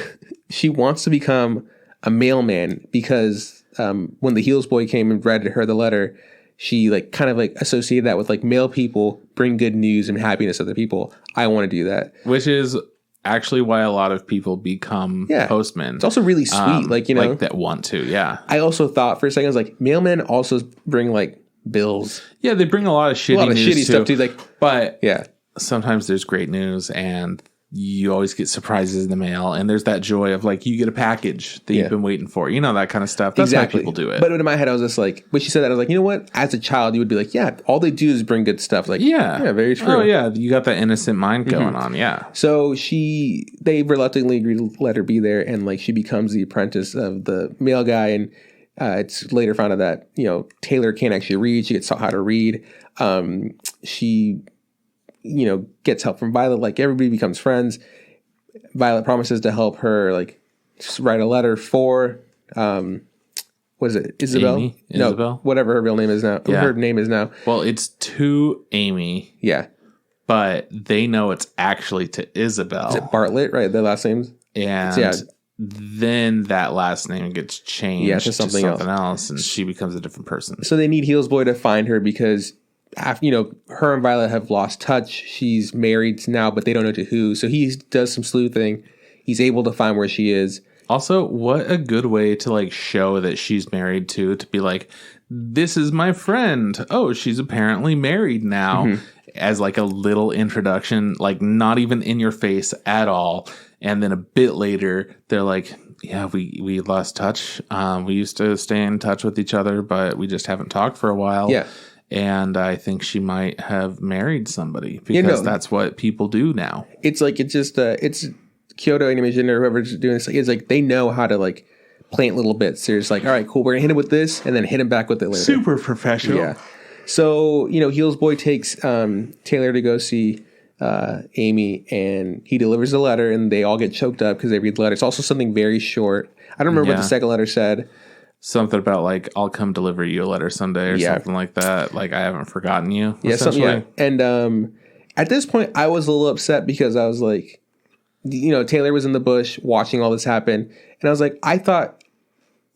[SPEAKER 1] wants to become a mailman because when the Heels boy came and read her the letter, she like kind of like associated that with like mail people bring good news and happiness to other people. I want to do that,
[SPEAKER 2] which is actually why a lot of people become postmen.
[SPEAKER 1] It's also really sweet, like, you know,
[SPEAKER 2] like that want to. Yeah,
[SPEAKER 1] I also thought for a second I was like, mailmen also bring like bills.
[SPEAKER 2] Yeah, they bring a lot of shitty
[SPEAKER 1] stuff too. Like,
[SPEAKER 2] but sometimes there's great news and you always get surprises in the mail, and there's that joy of like you get a package that you've been waiting for, you know, that kind of stuff. That's why people do it.
[SPEAKER 1] But in my head, I was just like, when she said that, I was like, you know what? As a child, you would be like, yeah, all they do is bring good stuff. Like, yeah, very true.
[SPEAKER 2] Oh yeah, you got that innocent mind going on. Yeah.
[SPEAKER 1] So they reluctantly agree to let her be there, and like she becomes the apprentice of the mail guy, and it's later found out that, you know, Taylor can't actually read. She gets taught how to read. She, you know, gets help from Violet. Like, everybody becomes friends. Violet promises to help her, like, write a letter for, what is it? Isabel?
[SPEAKER 2] Amy? Isabel?
[SPEAKER 1] Whatever her real name is now. Yeah. Her name is now.
[SPEAKER 2] Well, it's to Amy.
[SPEAKER 1] Yeah.
[SPEAKER 2] But they know it's actually to Isabel.
[SPEAKER 1] Is it Bartlett, right? Their last names?
[SPEAKER 2] And then that last name gets changed
[SPEAKER 1] to something
[SPEAKER 2] else, and she becomes a different person.
[SPEAKER 1] So they need Heels Boy to find her because, you know, her and Violet have lost touch. She's married now, but they don't know to who. So he does some sleuthing. He's able to find where she is.
[SPEAKER 2] Also, what a good way to like show that she's married to be like, this is my friend. Oh, she's apparently married now, as like a little introduction, like not even in your face at all. And then a bit later, they're like, yeah, we lost touch. We used to stay in touch with each other, but we just haven't talked for a while.
[SPEAKER 1] Yeah.
[SPEAKER 2] And I think she might have married somebody because that's what people do now.
[SPEAKER 1] It's like, it's Kyoto Animation or whoever's doing this. It's like they know how to like plant little bits. They're just like, all right, cool. We're going to hit him with this and then hit him back with it later.
[SPEAKER 2] Super professional.
[SPEAKER 1] Yeah. So, Heels Boy takes Taylor to go see Amy, and he delivers the letter, and they all get choked up because they read the letter. It's also something very short. I don't remember what the second letter said.
[SPEAKER 2] Something about like, I'll come deliver you a letter someday or something like that. Like, I haven't forgotten you.
[SPEAKER 1] Yeah, something like that. And at this point, I was a little upset because I was like, Taylor was in the bush watching all this happen. And I was like, I thought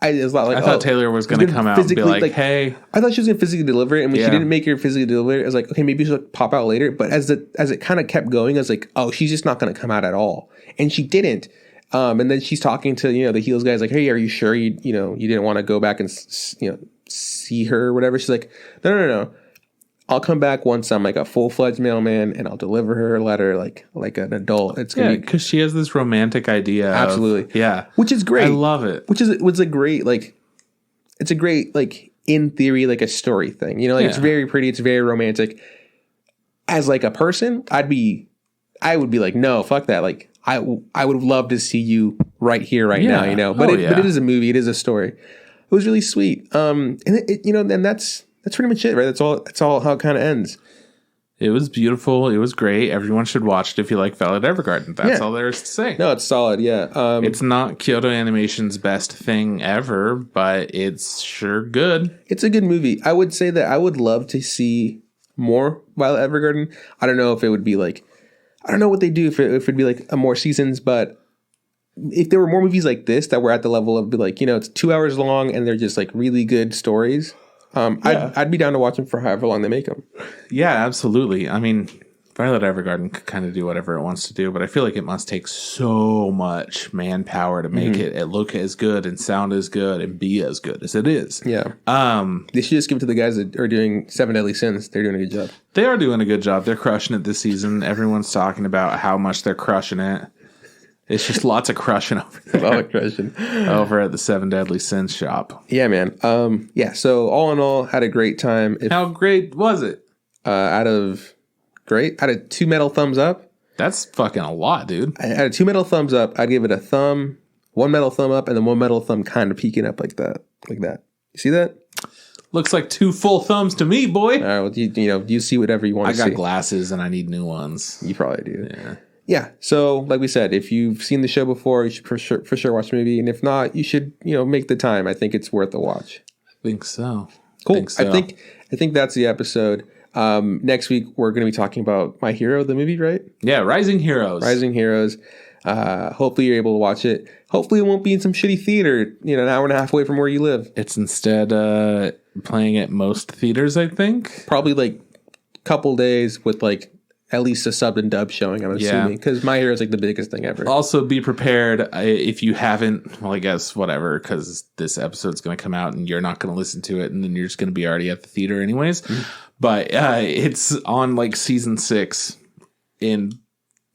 [SPEAKER 1] Taylor was going to come out and be like, hey. I thought she was going to physically deliver it. And when she didn't make her physically deliver it, I was like, okay, maybe she'll pop out later. But as it kind of kept going, I was like, oh, she's just not going to come out at all. And she didn't. And then she's talking to, the Heels guys like, hey, are you sure you didn't want to go back and, see her or whatever? She's like, no. I'll come back once I'm like a full-fledged mailman and I'll deliver her a letter like an adult. It's gonna be
[SPEAKER 2] because she has this romantic idea.
[SPEAKER 1] Absolutely.
[SPEAKER 2] Which
[SPEAKER 1] is great.
[SPEAKER 2] I love it.
[SPEAKER 1] Which was a great, like, it's a great, like, in theory, like a story thing. It's very pretty. It's very romantic. As like a person, I would be like, no, fuck that. Like, I would love to see you right here, right now, But it is a movie. It is a story. It was really sweet. And that's pretty much it, right? That's all how it kind of ends.
[SPEAKER 2] It was beautiful. It was great. Everyone should watch it if you like Violet Evergarden. That's all there is to say.
[SPEAKER 1] No, it's solid, yeah.
[SPEAKER 2] It's not Kyoto Animation's best thing ever, but it's sure good.
[SPEAKER 1] It's a good movie. I would say that I would love to see more Violet Evergarden. I don't know if it would be like, I don't know what they do if it'd be like more seasons, but if there were more movies like this that were at the level of like, it's 2 hours long and they're just like really good stories. I'd be down to watch them for however long they make them.
[SPEAKER 2] Yeah, absolutely. I mean, Violet Evergarden could kind of do whatever it wants to do, but I feel like it must take so much manpower to make it look as good and sound as good and be as good as it is.
[SPEAKER 1] Yeah. They should just give it to the guys that are doing Seven Deadly Sins. They're doing a good job.
[SPEAKER 2] They are doing a good job. They're crushing it this season. Everyone's talking about how much they're crushing it. It's just lots of crushing over there. A lot of crushing. Over at the Seven Deadly Sins shop.
[SPEAKER 1] Yeah, man. So all in all, had a great time.
[SPEAKER 2] How great was it?
[SPEAKER 1] Out of 2 metal thumbs up.
[SPEAKER 2] That's fucking a lot, dude.
[SPEAKER 1] Out of 2 metal thumbs up, I'd give it a thumb, 1 metal thumb up, and then 1 metal thumb kind of peeking up like that. You see that?
[SPEAKER 2] Looks like 2 full thumbs to me, boy.
[SPEAKER 1] All right, well, you see whatever you want to see.
[SPEAKER 2] I got glasses and I need new ones.
[SPEAKER 1] You probably do. Yeah. So, like we said, if you've seen the show before, you should for sure watch the movie, and if not, you should make the time. I think it's worth a watch.
[SPEAKER 2] I think so.
[SPEAKER 1] Cool. I think that's the episode. Next week we're going to be talking about My Hero, the movie, right?
[SPEAKER 2] Yeah, Rising Heroes.
[SPEAKER 1] Hopefully you're able to watch it. Hopefully it won't be in some shitty theater, an hour and a half away from where you live.
[SPEAKER 2] It's instead playing at most theaters, I think.
[SPEAKER 1] Probably like a couple days with like at least a sub and dub showing, I'm assuming, because My Hero is like the biggest thing ever.
[SPEAKER 2] Also, be prepared if you haven't. Well, I guess whatever, because this episode's going to come out and you're not going to listen to it, and then you're just going to be already at the theater anyways. But it's on like season 6 in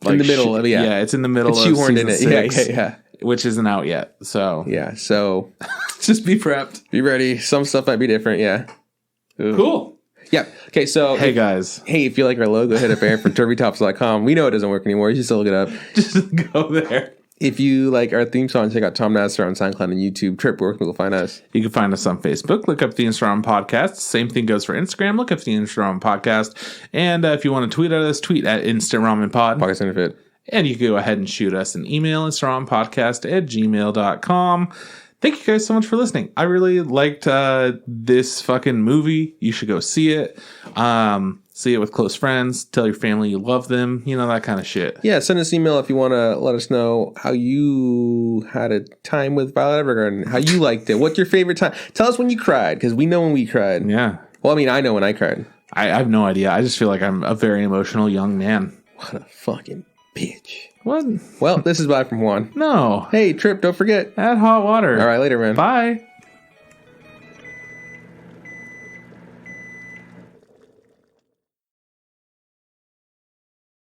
[SPEAKER 2] the
[SPEAKER 1] middle of
[SPEAKER 2] it's in the middle. It's
[SPEAKER 1] shoehorned in it.
[SPEAKER 2] 6, yeah, which isn't out yet. So
[SPEAKER 1] so
[SPEAKER 2] just be prepped,
[SPEAKER 1] be ready. Some stuff might be different. Yeah,
[SPEAKER 2] Ooh. Cool.
[SPEAKER 1] Yeah. Okay, so...
[SPEAKER 2] Hey, guys.
[SPEAKER 1] Hey, if you like our logo, hit up Aaron from turbytops.com. We know it doesn't work anymore. You should still look it up.
[SPEAKER 2] Just go there.
[SPEAKER 1] If you like our theme song, check out Tom Nasser on SoundCloud and YouTube. Trip, where can people find us?
[SPEAKER 2] You can find us on Facebook. Look up the Instagram Podcast. Same thing goes for Instagram. Look up the Instagram Podcast. And if you want to tweet at us, tweet at Instant Ramen Pod.
[SPEAKER 1] Podcast Benefit.
[SPEAKER 2] And you can go ahead and shoot us an email, instagrampodcast@gmail.com. Thank you guys so much for listening. I really liked this fucking movie. You should go see it. See it with close friends. Tell your family you love them. That kind of shit.
[SPEAKER 1] Yeah, send us an email if you want to let us know how you had a time with Violet Evergarden, how you liked it. What's your favorite time? Tell us when you cried, because we know when we cried.
[SPEAKER 2] Yeah.
[SPEAKER 1] Well, I mean, I know when I cried.
[SPEAKER 2] I have no idea. I just feel like I'm a very emotional young man.
[SPEAKER 1] What a fucking Bitch.
[SPEAKER 2] What?
[SPEAKER 1] Well, this is bye from Juan.
[SPEAKER 2] No.
[SPEAKER 1] Hey, Trip, don't forget.
[SPEAKER 2] Add hot water.
[SPEAKER 1] All right, later, man.
[SPEAKER 2] Bye.